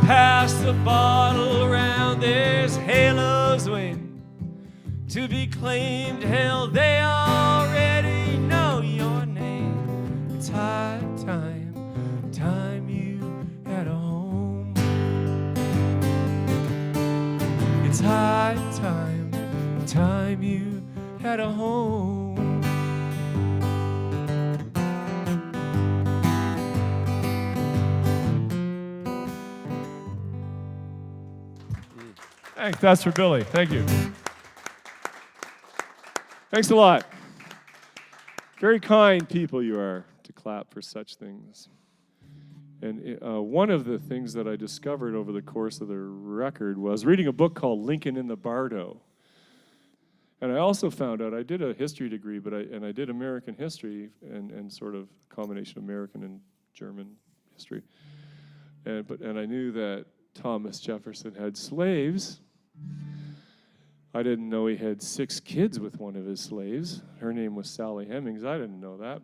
Pass the bottle around, there's halos waiting to be claimed. Hell, they already know your name. It's high time, time you had a home. It's high time, time you had a home. Thanks, that's for Billy. Thank you. Thanks a lot. Very kind people you are to clap for such things. And one of the things that I discovered over the course of the record was reading a book called Lincoln in the Bardo. And I also found out, I did a history degree, but I did American history and sort of a combination of American and German history. And I knew that Thomas Jefferson had slaves. I didn't know he had 6 kids with one of his slaves. Her name was Sally Hemings. I didn't know that.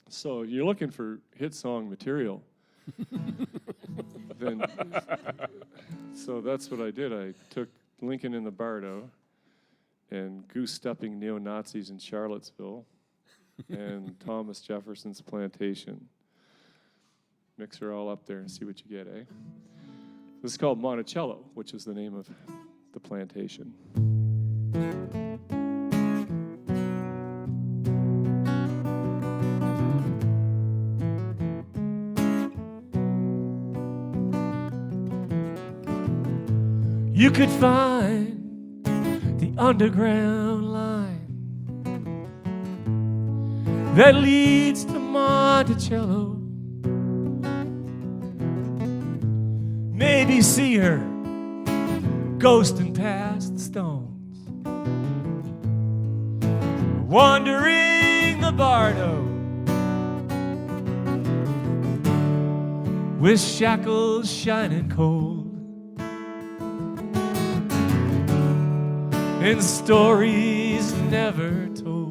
So if you're looking for hit song material, then so that's what I did. I took Lincoln in the Bardo and goose-stepping neo-Nazis in Charlottesville and Thomas Jefferson's plantation. Mix her all up there and see what you get, eh? This is called Monticello, which is the name of the plantation. You could find the underground line that leads to Monticello. Maybe see her ghosting past the stones, wandering the Bardo with shackles shining cold and stories never told.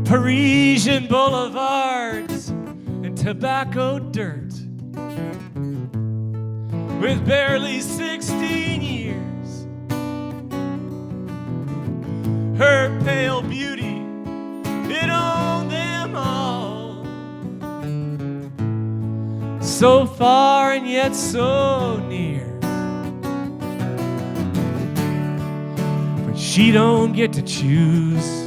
Parisian boulevards and tobacco dirt, with barely 16 years. Her pale beauty, it owned them all. So far and yet so near, but she don't get to choose.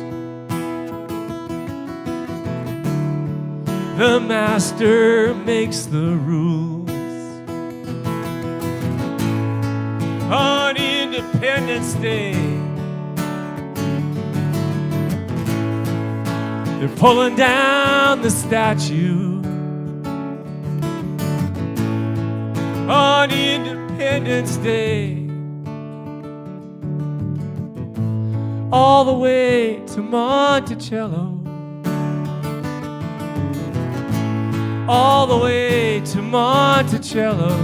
The master makes the rules. On Independence Day, they're pulling down the statue. On Independence Day, all the way to Monticello. All the way to Monticello.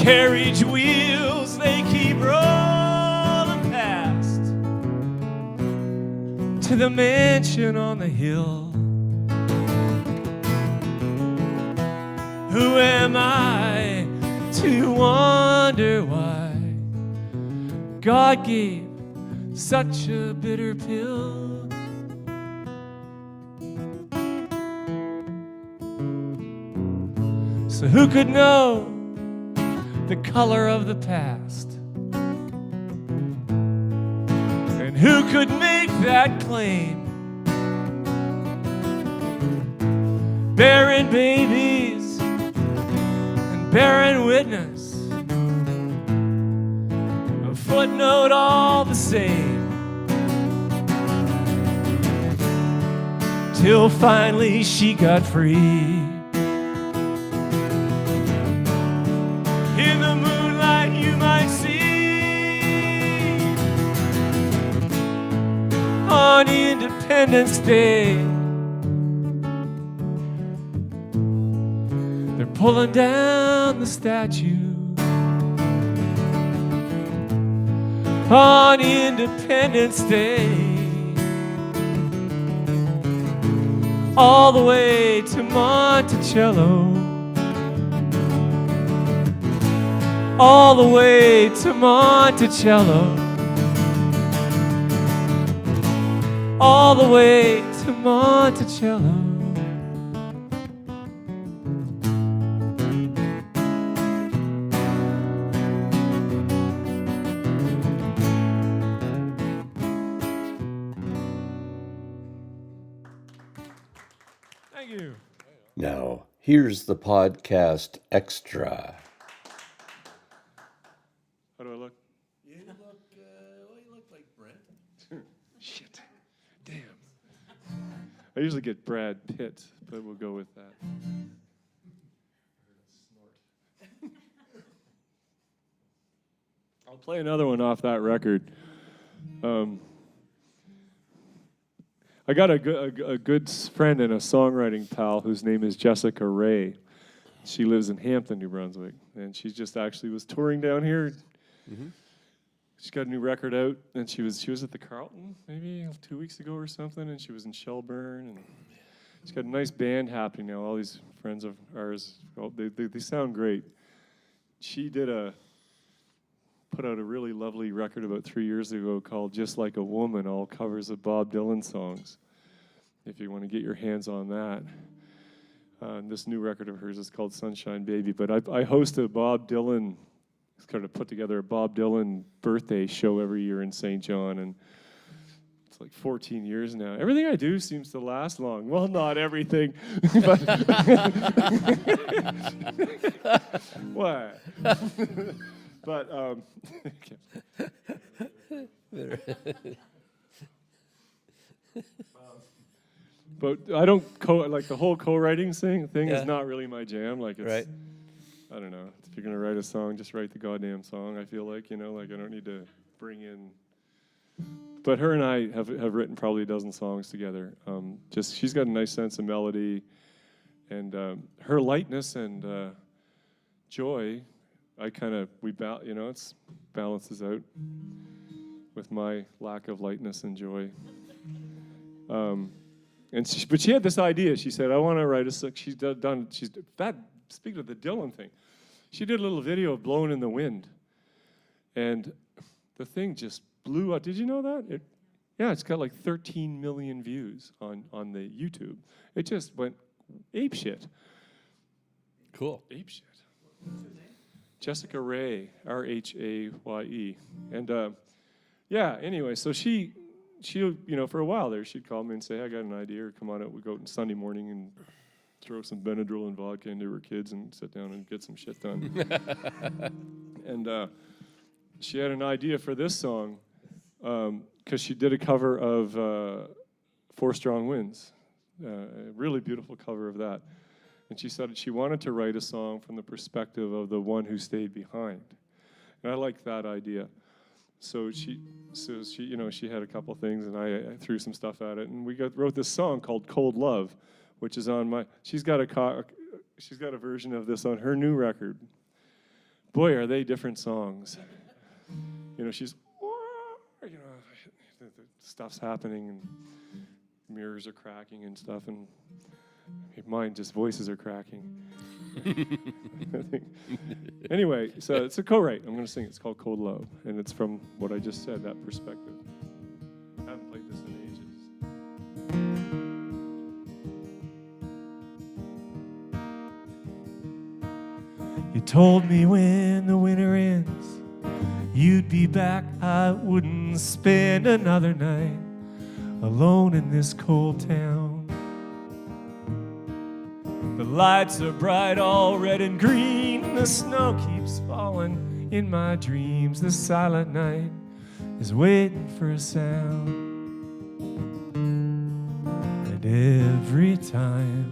carriage wheels, they keep rolling past to the mansion on the hill. Who am I to wonder why God gave such a bitter pill? So who could know the color of the past? And who could make that claim? Barren babies and barren witness, a footnote all the same. Till finally she got free. In the moonlight you might see on Independence Day, they're pulling down the statue on Independence Day, all the way to Monticello, all the way to Monticello, all the way to Monticello. Thank you. Now, here's the podcast extra. How do I look? You look like Brent. Shit. Damn. I usually get Brad Pitt, but we'll go with that. I'll play another one off that record. I got a good friend and a songwriting pal whose name is Jessica Ray. She lives in Hampton, New Brunswick, and she just actually was touring down here. Mm-hmm. She's got a new record out, and she was at the Carlton maybe 2 weeks ago or something, and she was in Shelburne, and she's got a nice band happening now. All these friends of ours, they sound great. She put out a really lovely record about 3 years ago called Just Like a Woman, all covers of Bob Dylan songs, if you want to get your hands on that. This new record of hers is called Sunshine Baby, but I host a Bob Dylan, kind of put together a Bob Dylan birthday show every year in St. John, and it's like 14 years now. Everything I do seems to last long. Well, not everything, but what? But but I don't like the whole co-writing thing is not really my jam. Like it's, Right. I don't know. If you're gonna write a song, just write the goddamn song. I feel like, like I don't need to bring in. But her and I have written probably a dozen songs together. She's got a nice sense of melody, and her lightness and joy. It's balances out with my lack of lightness and joy. But she had this idea. She said, "I want to write a song." Speaking of the Dylan thing, she did a little video of "Blowing in the Wind," and the thing just blew up. Did you know that? It's got like 13 million views on the YouTube. It just went apeshit. Cool. Apeshit. Jessica Ray, Rhaye, and anyway, so she, for a while there, she'd call me and say, "I got an idea, or come on out, we go out Sunday morning and throw some Benadryl and vodka into her kids and sit down and get some shit done." And she had an idea for this song, because she did a cover of Four Strong Winds, a really beautiful cover of that. And she said she wanted to write a song from the perspective of the one who stayed behind. And I liked that idea. So she had a couple things, and I threw some stuff at it, and we wrote this song called "Cold Love," which is on my. She's got a version of this on her new record, boy, are they different songs. You know, she's, you know, the stuff's happening and mirrors are cracking and stuff, and mine just voices are cracking. Anyway, so it's a co-write. I'm going to sing it. It's called Cold Love, and it's from what I just said, that perspective. I haven't played this in ages. You told me when the winter ends, you'd be back. I wouldn't spend another night alone in this cold town. The lights are bright, all red and green. The snow keeps falling in my dreams. The silent night is waiting for a sound. And every time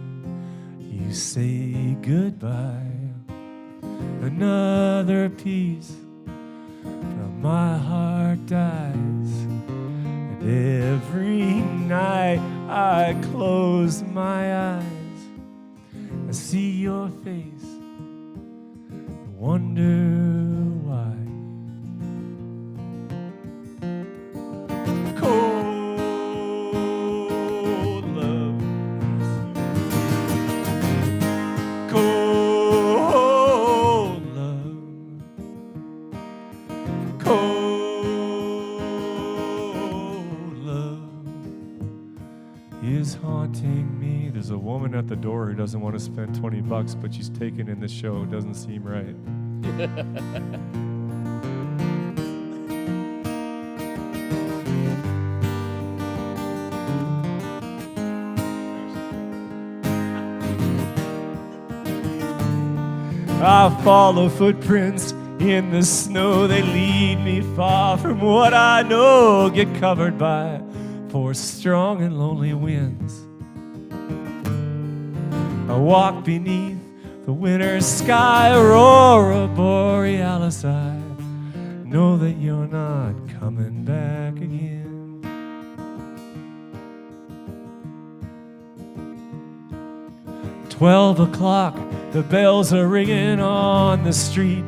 you say goodbye, another piece from my heart dies. And every night I close my eyes, I see your face and wonder why. Cold love, cold love, cold love is haunting me. There's a woman at the door who doesn't want to spend $20, but she's taken in the show. Doesn't seem right. I follow footprints in the snow. They lead me far from what I know. Get covered by 4 strong and lonely winds. I walk beneath the winter sky, aurora borealis. I know that you're not coming back again. $12, the bells are ringing on the street.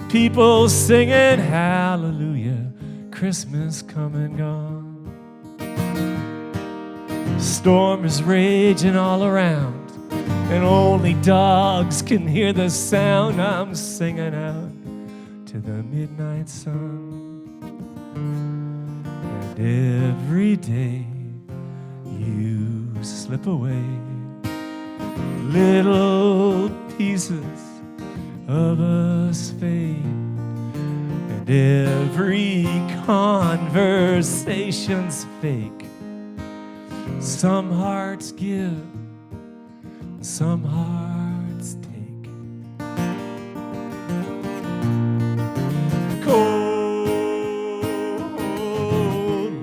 People singing hallelujah, Christmas come and gone. Storm is raging all around, and only dogs can hear the sound. I'm singing out to the midnight sun. And every day you slip away, little pieces of us fade. And every conversation's fake. Some hearts give, some hearts take. Cold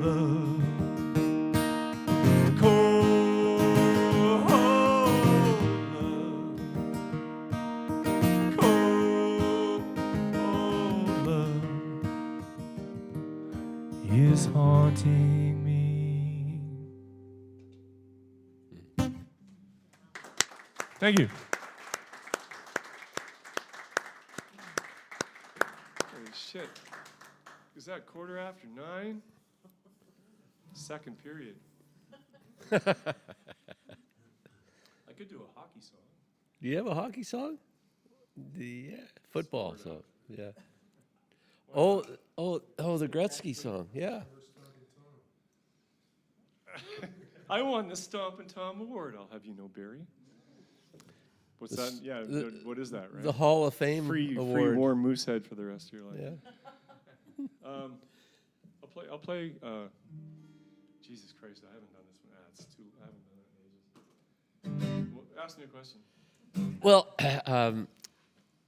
love, cold love, cold love is haunting me. Thank you. Holy shit. Is that 9:15? Second period. I could do a hockey song. Do you have a hockey song? The football song. Yeah. Oh, the Gretzky song. Yeah. I won the Stompin' Tom Award. I'll have you know, Barry. What's that? Yeah, what is that, right? The Hall of Fame free award. warm moose head for the rest of your life. Yeah. I'll play. Jesus Christ, I haven't done this one. I haven't done it in ages. Well, ask me a question. Well,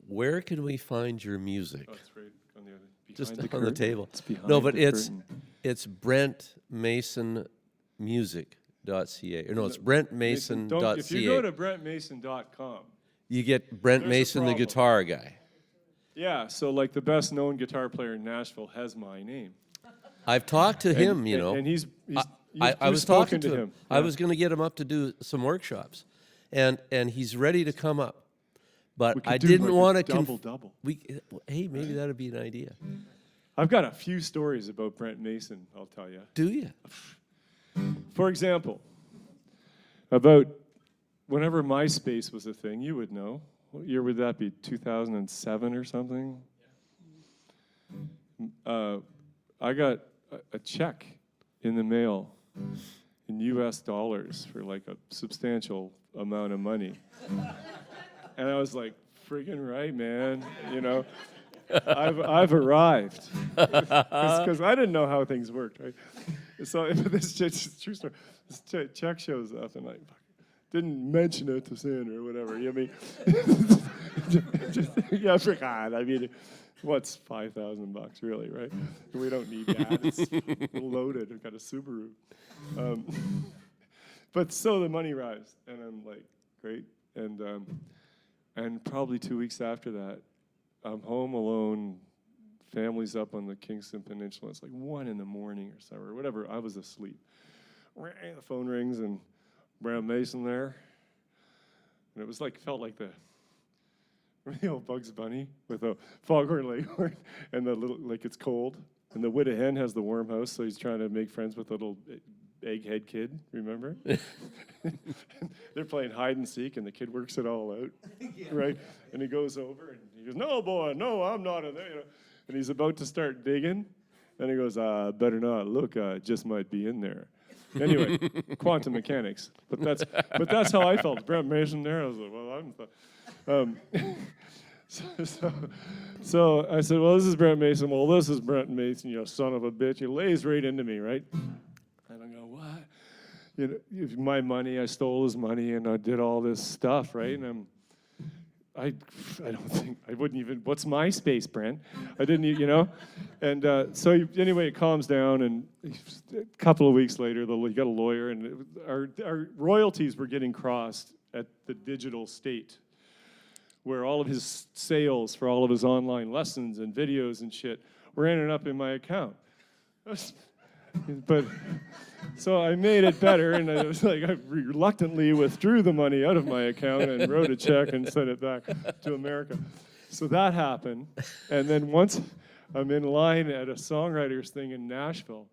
where can we find your music? Oh, it's right on the other. Just behind on the the curtain. table. It's behind No, but the curtain. it's BrentMasonMusic.ca. Or no, it's BrentMason.ca. If you go to BrentMason.com, you get Brent There's a Mason, the problem. guitar guy. yeah, so like the best known guitar player in Nashville has my name. I've talked to him, you know. And he's I you've was talking spoken to him. Yeah. I was going to get him up to do some workshops, and he's ready to come up. But We could I do didn't like a want to double-double. Hey, maybe that'd be an idea. I've got a few stories about Brent Mason, I'll tell you. Do you? For example, about whenever MySpace was a thing, you would know. What year would that be? 2007 or something? I got a check in the mail in US dollars for like a substantial amount of money. And I was like, friggin' right, man, you know. I've arrived, because I didn't know how things worked, right? So this true story. This check shows up, and I didn't mention it to Sandra or whatever. You know what I mean? Yeah, for God. I mean, what's $5,000 really, right? We don't need that. It's loaded. I've got a Subaru. But so the money arrives, and I'm like, great. And probably 2 weeks after that, I'm home alone, family's up on the Kingston Peninsula. It's like 1 a.m. or so, or whatever. I was asleep. The phone rings, and Brent Mason there. And it was like, felt like the old Bugs Bunny with a foghorn leghorn, and the little, like it's cold. And the widow hen has the warm house, so he's trying to make friends with the little egghead kid, remember? They're playing hide and seek, and the kid works it all out, right? And he goes over, and he goes, "No, boy, no, I'm not in there." You know? And he's about to start digging, and he goes, "Better not look, it just might be in there." Anyway, quantum mechanics. But that's how I felt. Brent Mason there. I was like, well, so I said, well, this is Brent Mason. Well, this is Brent Mason, you son of a bitch. He lays right into me, right? And I go, what? You know, my money, I stole his money, and I did all this stuff, right? And I don't think, I wouldn't even, what's MySpace, Brent? I didn't, you know? And anyway, it calms down, and a couple of weeks later, he got a lawyer, and our royalties were getting crossed at the digital state, where all of his sales for all of his online lessons and videos and shit were ending up in my account. But so I made it better, and I was like, I reluctantly withdrew the money out of my account and wrote a check and sent it back to America. So that happened, and then once I'm in line at a songwriters thing in Nashville,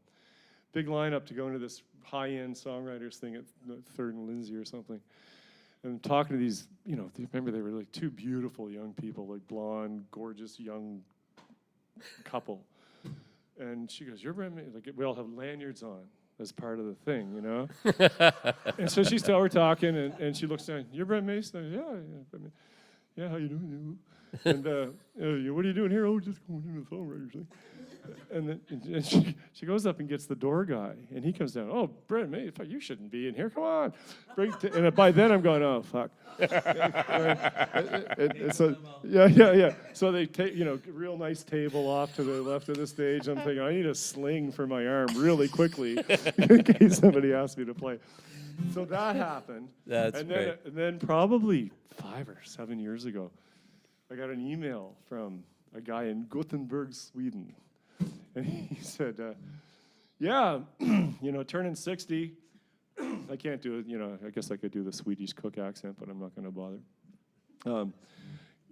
big lineup to go into this high-end songwriters thing at 3rd and Lindsay or something. And I'm talking to these, you know, remember they were like 2 beautiful young people, like blonde, gorgeous young couple. And she goes, "You're Brent Mason." Like, we all have lanyards on as part of the thing, you know? And so we're talking, and she looks down, "You're Brent Mason?" I go, yeah, how you doing? And what are you doing here? "Oh, just going into the songwriters thing." And then she goes up and gets the door guy, and he comes down. "Oh, Brent Mason, you shouldn't be in here. Come on." And by then I'm going, "Oh, fuck." So yeah. So they take, real nice table off to the left of the stage. I'm thinking, I need a sling for my arm really quickly in case somebody asks me to play. So that happened. That's great. And then probably 5 or 7 years ago, I got an email from a guy in Gothenburg, Sweden. And he said, turning 60. I can't do it, I guess I could do the Swedish cook accent, but I'm not going to bother.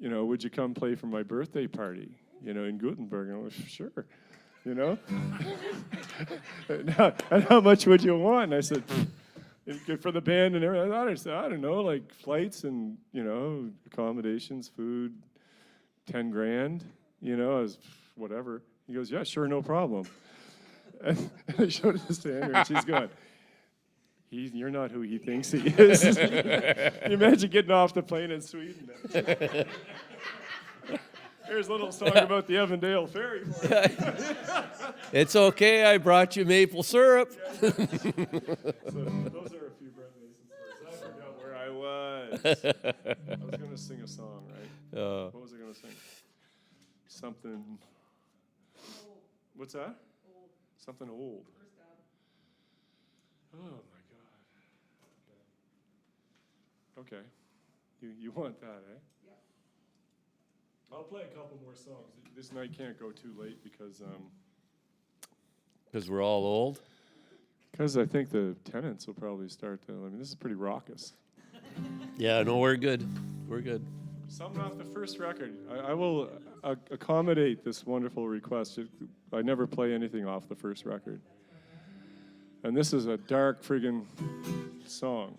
Would you come play for my birthday party, in Gothenburg? And I was, sure, And how much would you want? And I said, for the band and everything. I don't know, like flights and, accommodations, food, 10 grand, I was whatever. He goes, yeah, sure, no problem. And I showed it to Sandra, and she's going, you're not who he thinks he is. Can you imagine getting off the plane in Sweden? Here's a little song about the Avondale Ferry. It's okay, I brought you maple syrup. So those are a few Brent Mason stories. I forgot where I was. I was going to sing a song, right? What was I going to sing? Something. What's that? Old. Something old. Oh my God. Okay. You want that, eh? Yeah. I'll play a couple more songs. This night can't go too late because we're all old? Because I think the tenants will probably start to, this is pretty raucous. Yeah, no, we're good. We're good. Something off the first record. I will accommodate this wonderful request. I never play anything off the first record. And this is a dark friggin' song.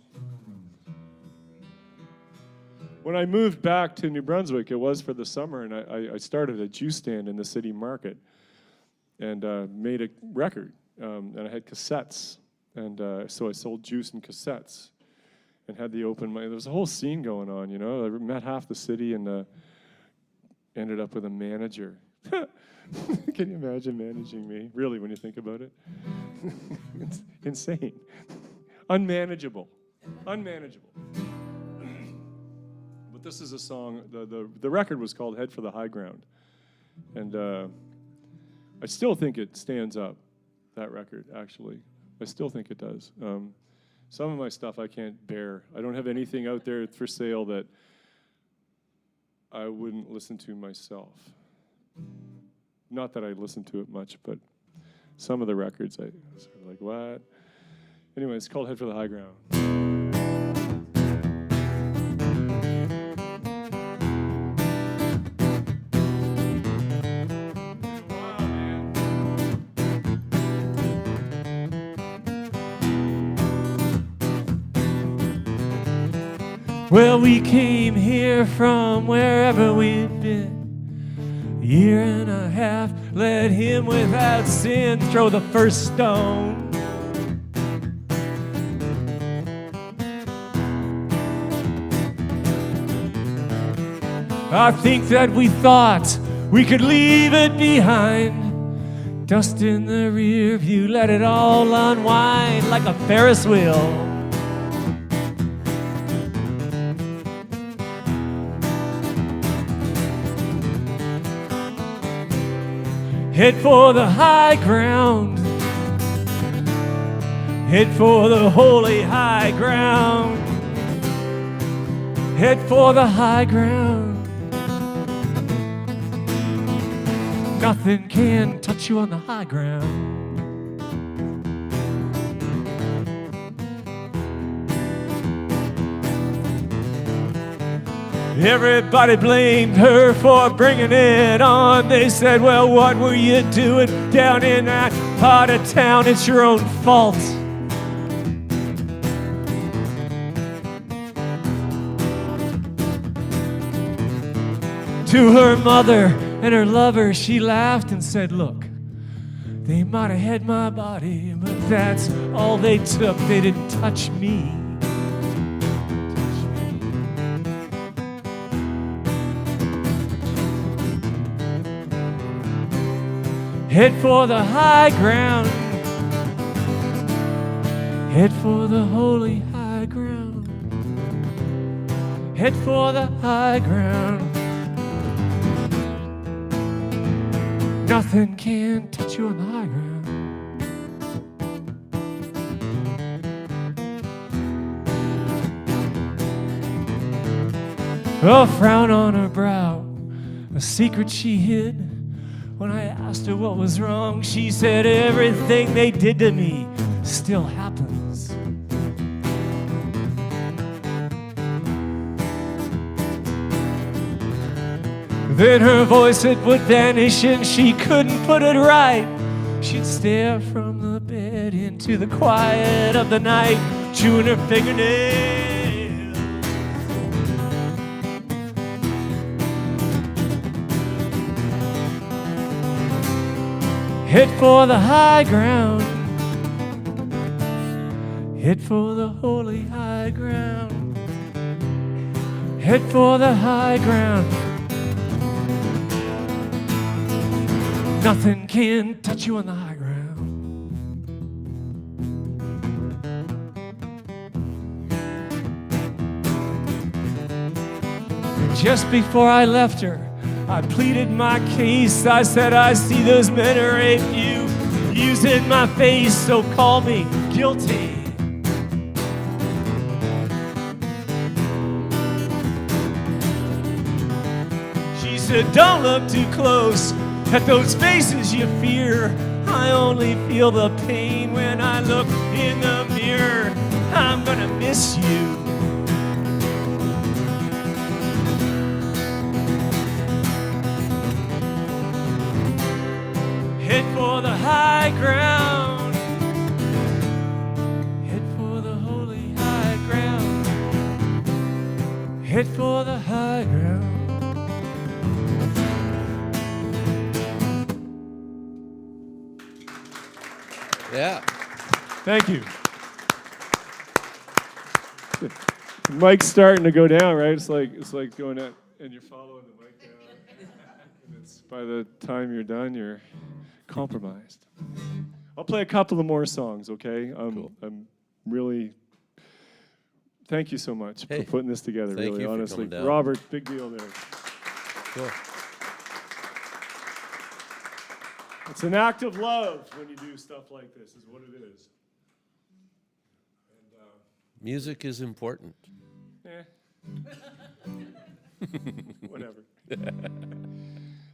When I moved back to New Brunswick, it was for the summer, and I started a juice stand in the city market and made a record. And I had cassettes, and so I sold juice and cassettes and had the open mic. There was a whole scene going on, you know. I met half the city and ended up with a manager. Can you imagine managing me? Really, when you think about it? It's insane. Unmanageable. Unmanageable. But this is a song, the record was called Head for the High Ground. And I still think it stands up, that record, actually. I still think it does. Some of my stuff I can't bear. I don't have anything out there for sale that I wouldn't listen to myself. Not that I listen to it much, but some of the records I sort of like, what? Anyway, it's called Head for the High Ground. Well, we came here from wherever we'd been. A year and a half, let him without sin throw the first stone. I think that we thought we could leave it behind. Dust in the rear view, let it all unwind like a Ferris wheel. Head for the high ground. Head for the holy high ground. Head for the high ground. Nothing can touch you on the high ground. Everybody blamed her for bringing it on. They said, well, what were you doing down in that part of town? It's your own fault. To her mother and her lover, she laughed and said, look, they might have had my body, but that's all they took. They didn't touch me. Head for the high ground. Head for the holy high ground. Head for the high ground. Nothing can touch you on the high ground. A frown on her brow, a secret she hid. When I asked her what was wrong, she said, everything they did to me still happens. Then her voice, it would vanish and she couldn't put it right. She'd stare from the bed into the quiet of the night, chewing her fingernails. Head for the high ground. Head for the holy high ground. Head for the high ground. Nothing can touch you on the high ground. Just before I left her, I pleaded my case. I said, I see those men who rape you, using my face, so call me guilty. She said, don't look too close at those faces you fear. I only feel the pain when I look in the mirror. I'm gonna miss you. Head for the high ground. Head for the holy high ground. Head for the high ground. Yeah. Thank you. The mic's starting to go down, right? It's like going out and you're following the mic down. And it's, by the time you're done, you're compromised. I'll play a couple of more songs, okay? Cool. I'm really. Thank you so much Hey, for putting this together. thank Really, you for honestly, coming down. Robert, big deal there. Cool. It's an act of love when you do stuff like this, is what it is. And, Music is important. whatever.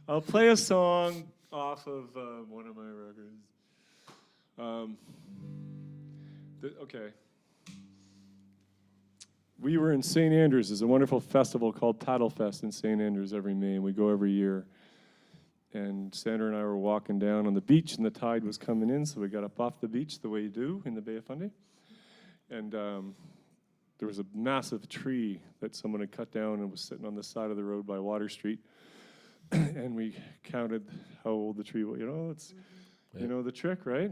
I'll play a song off of one of my records. Okay. We were in St. Andrews. There's a wonderful festival called Paddle Fest in St. Andrews every May, and we go every year. And Sandra and I were walking down on the beach, and the tide was coming in, so we got up off the beach the way you do in the Bay of Fundy. And there was a massive tree that someone had cut down and was sitting on the side of the road by Water Street. And we counted how old the tree was. You know, it's, you know the trick, right?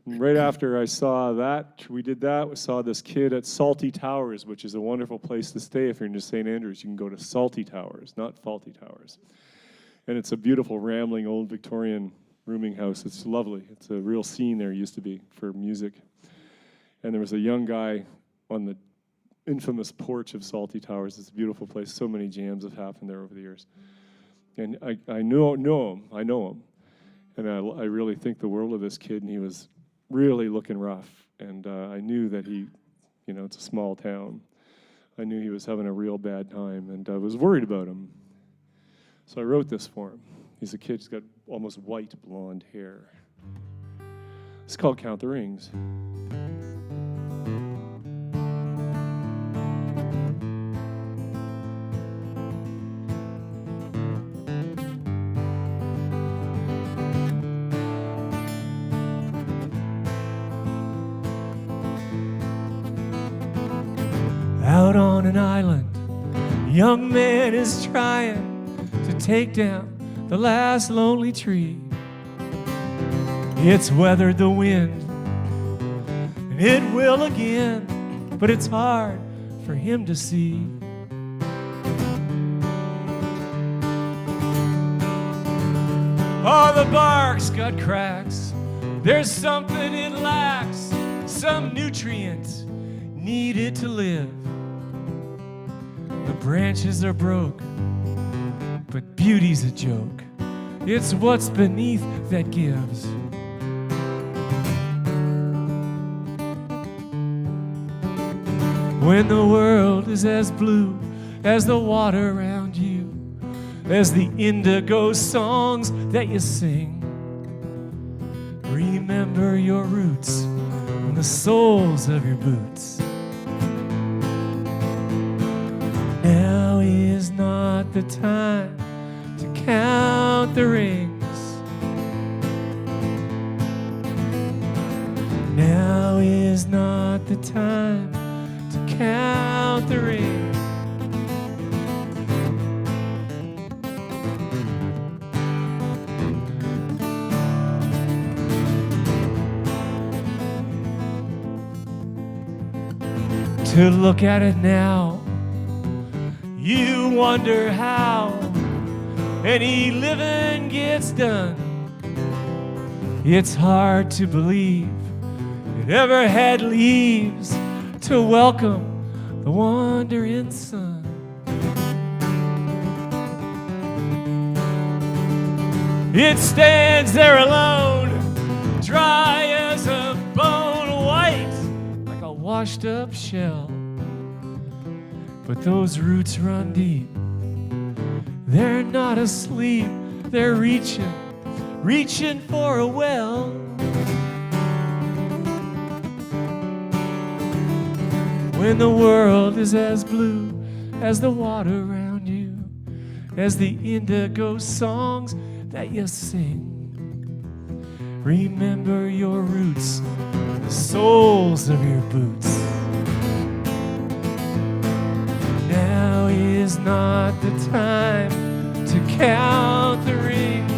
And right after I saw that, we did that, we saw this kid at Salty Towers, which is a wonderful place to stay if you're in St. Andrews. You can go to Salty Towers, not Faulty Towers. And it's a beautiful, rambling, old Victorian rooming house. It's lovely. It's a real scene there, used to be, for music. And there was a young guy on the infamous porch of Salty Towers. It's a beautiful place. So many jams have happened there over the years. And I know him. And I really think the world of this kid, and he was really looking rough. And I knew that he, you know, it's a small town. I knew he was having a real bad time, and I was worried about him. So I wrote this for him. He's a kid, he's got almost white blonde hair. It's called Count the Rings. Out on an island, a young man is trying to take down the last lonely tree. It's weathered the wind, and it will again, but it's hard for him to see. Oh, the bark's got cracks. There's something it lacks, some nutrient needed to live. The branches are broke, but beauty's a joke. It's what's beneath that gives. When the world is as blue as the water around you, as the indigo songs that you sing, remember your roots and the soles of your boots. Now is not the time to count the rings. Now is not the time to count the rings. To look at it now, you wonder how any living gets done. It's hard to believe it ever had leaves to welcome the wandering sun. It stands there alone, dry as a bone, white like a washed up shell. But those roots run deep. They're not asleep, they're reaching for a well. When the world is as blue as the water around you, as the indigo songs that you sing, Remember your roots, the soles of your boots. Now is not the time to count the rings.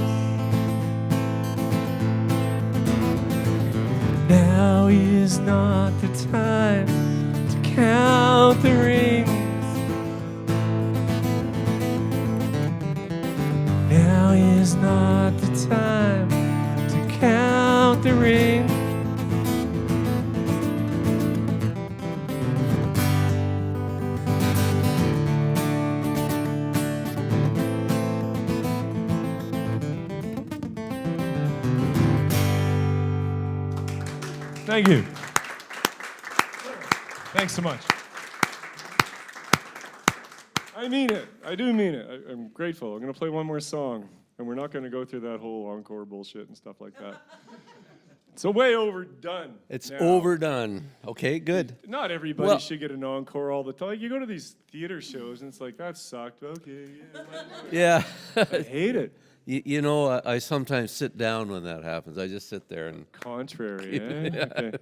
Now is not the time to count the rings. Now is not the time to count the rings. Thank you. Thanks so much. I mean it. I do mean it. I'm grateful. I'm going to play one more song, and we're not going to go through that whole encore bullshit and stuff like that. It's way overdone. It's now. overdone. Okay, good. Not everybody Well- should get an encore all the time. Like, you go to these theater shows, and it's like, that sucked. Okay, Yeah. I hate it. You know, I sometimes sit down when that happens. I just sit there and Contrary, eh? Yeah. Okay.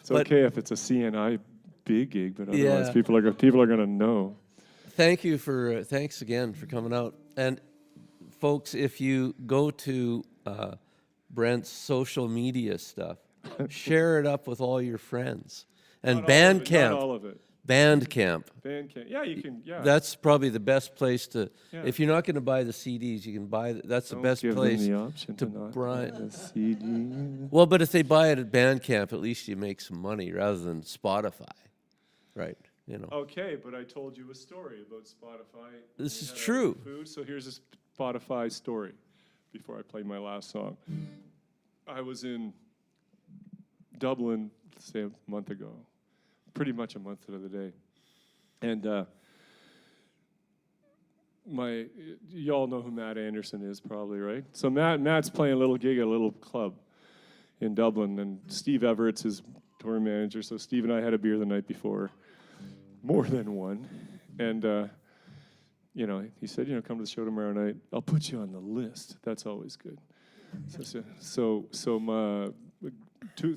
It's But- okay if it's a CNI big gig, but otherwise Yeah. people are going to know. thanks again for coming out. And folks, if you go to Brent's social media stuff, share it up with all your friends. And Not all of it, Bandcamp, Not all of it. Bandcamp. Bandcamp. Yeah, you can. Yeah. That's probably the best place to. Yeah. If you're not going to buy the CDs, you can buy. That's the Don't best give place. them the option to not buy- buy the CD. Well, but if they buy it at Bandcamp, at least you make some money rather than Spotify, right? You know. Okay, but I told you a story about Spotify. This We is had true. Food, so here's a Spotify story before I play my last song. I was in Dublin, say a month ago, pretty much a month to the day. And you all know who Matt Anderson is probably, right? So Matt's playing a little gig at a little club in Dublin, and Steve Everett's his tour manager. So Steve and I had a beer the night before, more than one. And, he said, come to the show tomorrow night. I'll put you on the list. That's always good. So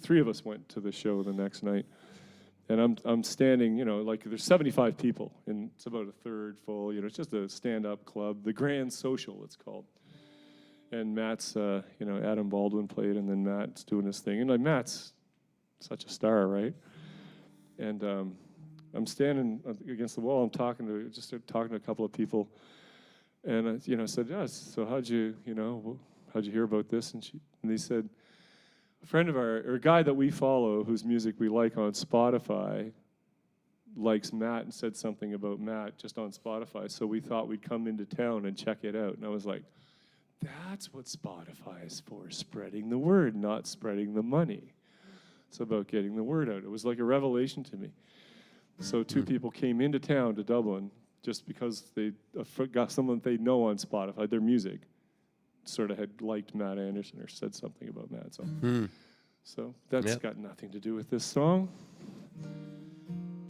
three of us went to the show the next night. And I'm standing, like there's 75 people, and it's about a third full. It's just a stand-up club, the Grand Social, it's called. And Matt's, Adam Baldwin played, and then Matt's doing his thing, and like Matt's such a star, right? And I'm standing against the wall. I'm talking to a couple of people, and I said, "Yes. So how'd you hear about this?" And they said, a friend of a guy that we follow, whose music we like on Spotify, likes Matt and said something about Matt just on Spotify. So we thought we'd come into town and check it out. And I was like, that's what Spotify is for, spreading the word, not spreading the money. It's about getting the word out. It was like a revelation to me. So two people came into town to Dublin just because they got someone they know on Spotify, their music. Sort of had liked Matt Anderson or said something about Matt. So that's got nothing to do with this song.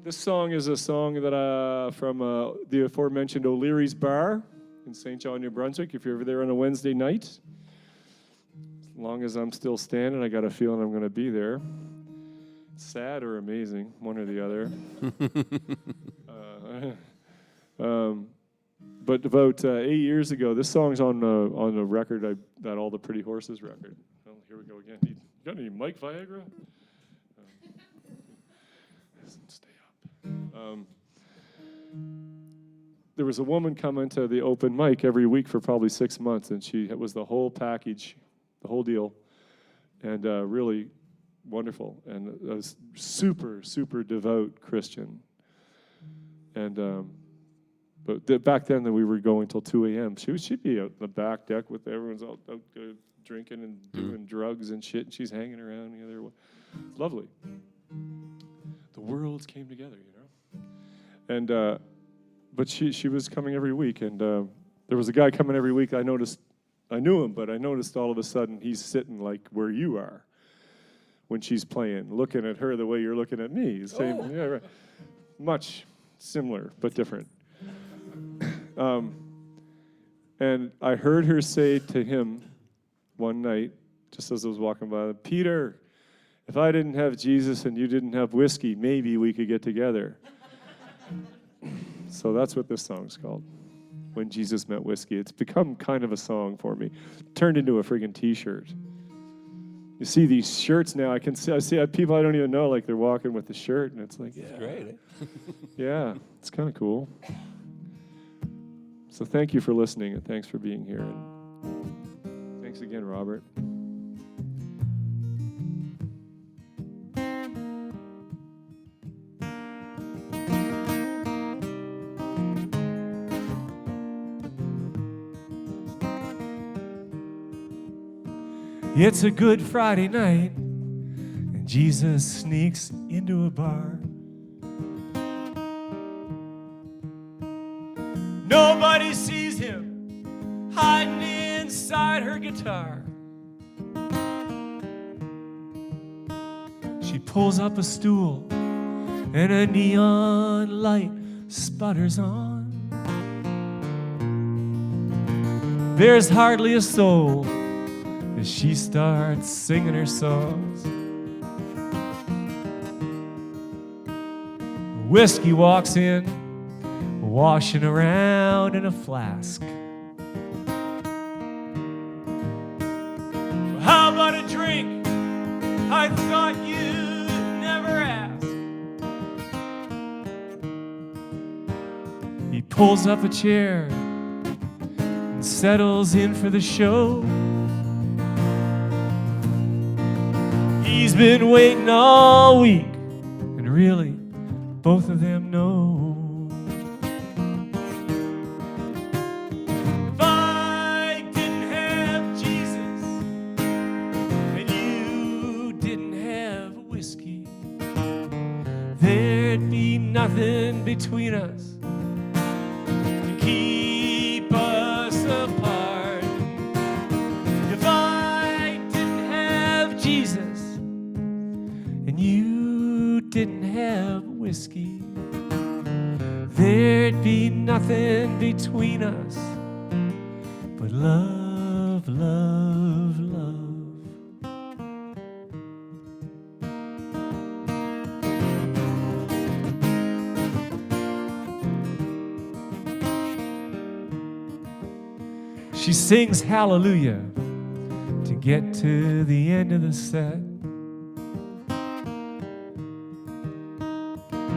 This song is a song that from the aforementioned O'Leary's Bar in St. John, New Brunswick. If you're ever there on a Wednesday night, as long as I'm still standing, I got a feeling I'm going to be there. Sad or amazing, one or the other. But about 8 years ago, this song's on a record, that All the Pretty Horses record. Well, here we go again. You got any Mike Viagra? Stay up. There was a woman coming to the open mic every week for probably 6 months, and it was the whole package, the whole deal, and really wonderful, and a super, super devout Christian. And but back then, we were going till 2 a.m. She'd be out in the back deck with everyone's out drinking and doing drugs and shit, and she's hanging around the other way. It's lovely. The worlds came together, And but she was coming every week, and there was a guy coming every week. I knew him, but I noticed all of a sudden he's sitting like where you are when she's playing, looking at her the way you're looking at me. Same, yeah, right. Much similar, but different. And I heard her say to him one night, just as I was walking by, Peter, if I didn't have Jesus and you didn't have whiskey, maybe we could get together. So that's what this song's called, When Jesus Met Whiskey. It's become kind of a song for me. Turned into a friggin' t-shirt. You see these shirts now, I see people I don't even know, like they're walking with the shirt, and it's like, yeah. It's great, eh? Yeah, it's kind of cool. So thank you for listening, and thanks for being here. And thanks again, Robert. It's a Good Friday night, and Jesus sneaks into a bar. Nobody sees him hiding inside her guitar. She pulls up a stool, and a neon light sputters on. There's hardly a soul as she starts singing her songs. Whiskey walks in, washing around in a flask. How about a drink? I thought you'd never ask. He pulls up a chair and settles in for the show. He's been waiting all week, and really, both of them know. If I didn't have Jesus, and you didn't have whiskey, there'd be nothing between us to keep us apart. If I didn't have Jesus, and you didn't have whiskey, there'd be nothing between us but love, love, love. She sings hallelujah to get to the end of the set.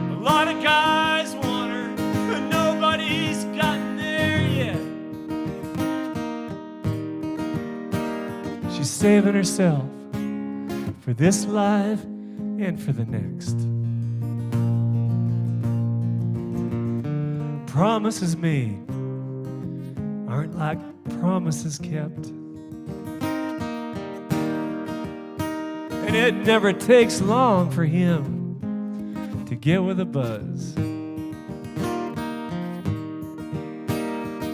A lot of guys want her, but nobody's gotten there yet. She's saving herself for this life and for the next. Promises made aren't like promises kept. And it never takes long for him to get with a buzz.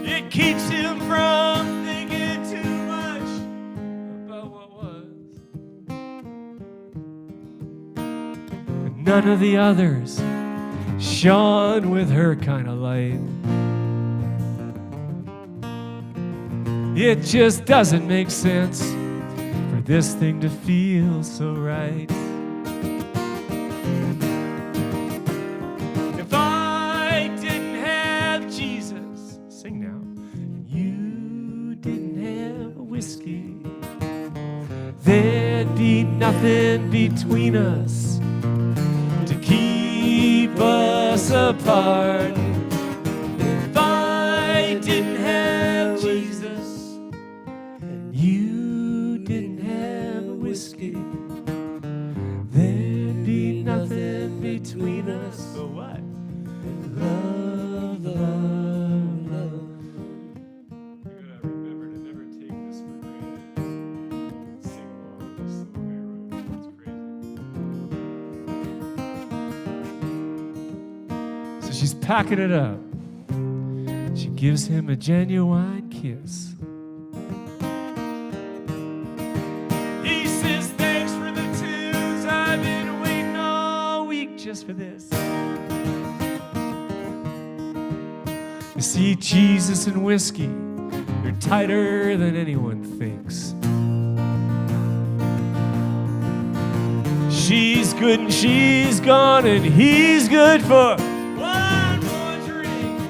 It keeps him from thinking too much about what was. But none of the others shone with her kind of light. It just doesn't make sense for this thing to feel so right. If I didn't have Jesus, sing now, and you didn't have whiskey, there'd be nothing between us to keep us apart. If I didn't have Jesus, and you didn't have whiskey, there'd be nothing between us but what? Love, love, love. You gotta remember to never take this for granted. Sing along with this song I wrote. It's crazy. So she's packing it up. She gives him a genuine kiss. He says, thanks for the tunes. I've been waiting all week just for this. You see, Jesus and whiskey, they're tighter than anyone thinks. she's good and she's gone and he's good for one more drink.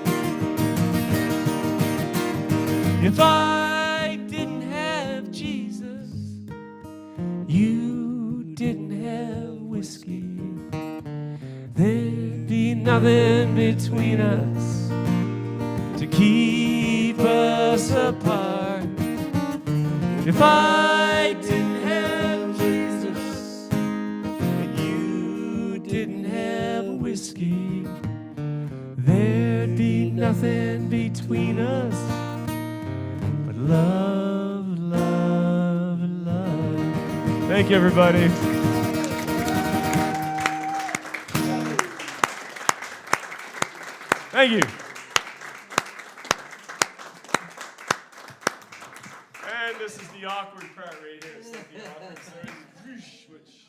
If I didn't have Jesus, you didn't have whiskey, there'd be nothing between us to keep us apart. If I didn't have Jesus and you didn't have whiskey, there'd be nothing between us but love, love, love. Thank you, everybody. Thank you. And this is the awkward part right here. It's like the awkward side. Whoosh, which